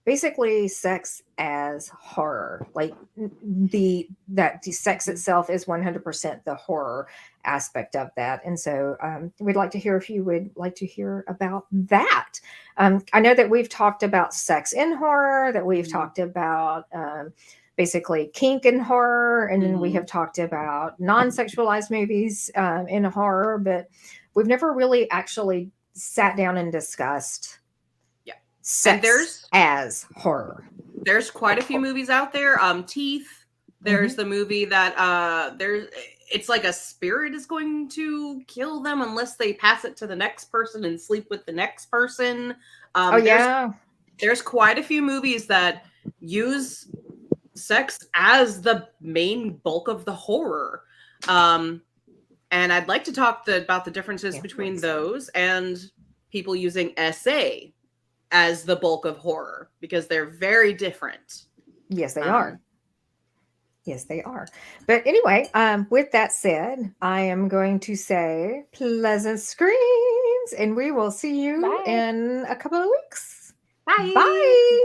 Speaker 1: basically sex as horror, like the sex itself is 100% the horror aspect of that. And so we'd like to hear if you would like to hear about that. I know that we've talked about sex in horror, that we've talked about basically kink in horror, and then we have talked about non-sexualized movies in horror, but we've never really actually sat down and discussed sex as horror.
Speaker 2: There's quite a few movies out there. Teeth. There's the movie that it's like a spirit is going to kill them unless they pass it to the next person and sleep with the next person. There's quite a few movies that use sex as the main bulk of the horror. And I'd like to talk about the differences between those and people using SA as the bulk of horror, because they're very different.
Speaker 1: Yes, they are. Yes, they are. But anyway, with that said, I am going to say pleasant screams, and we will see you in a couple of weeks.
Speaker 2: Bye.
Speaker 1: Bye.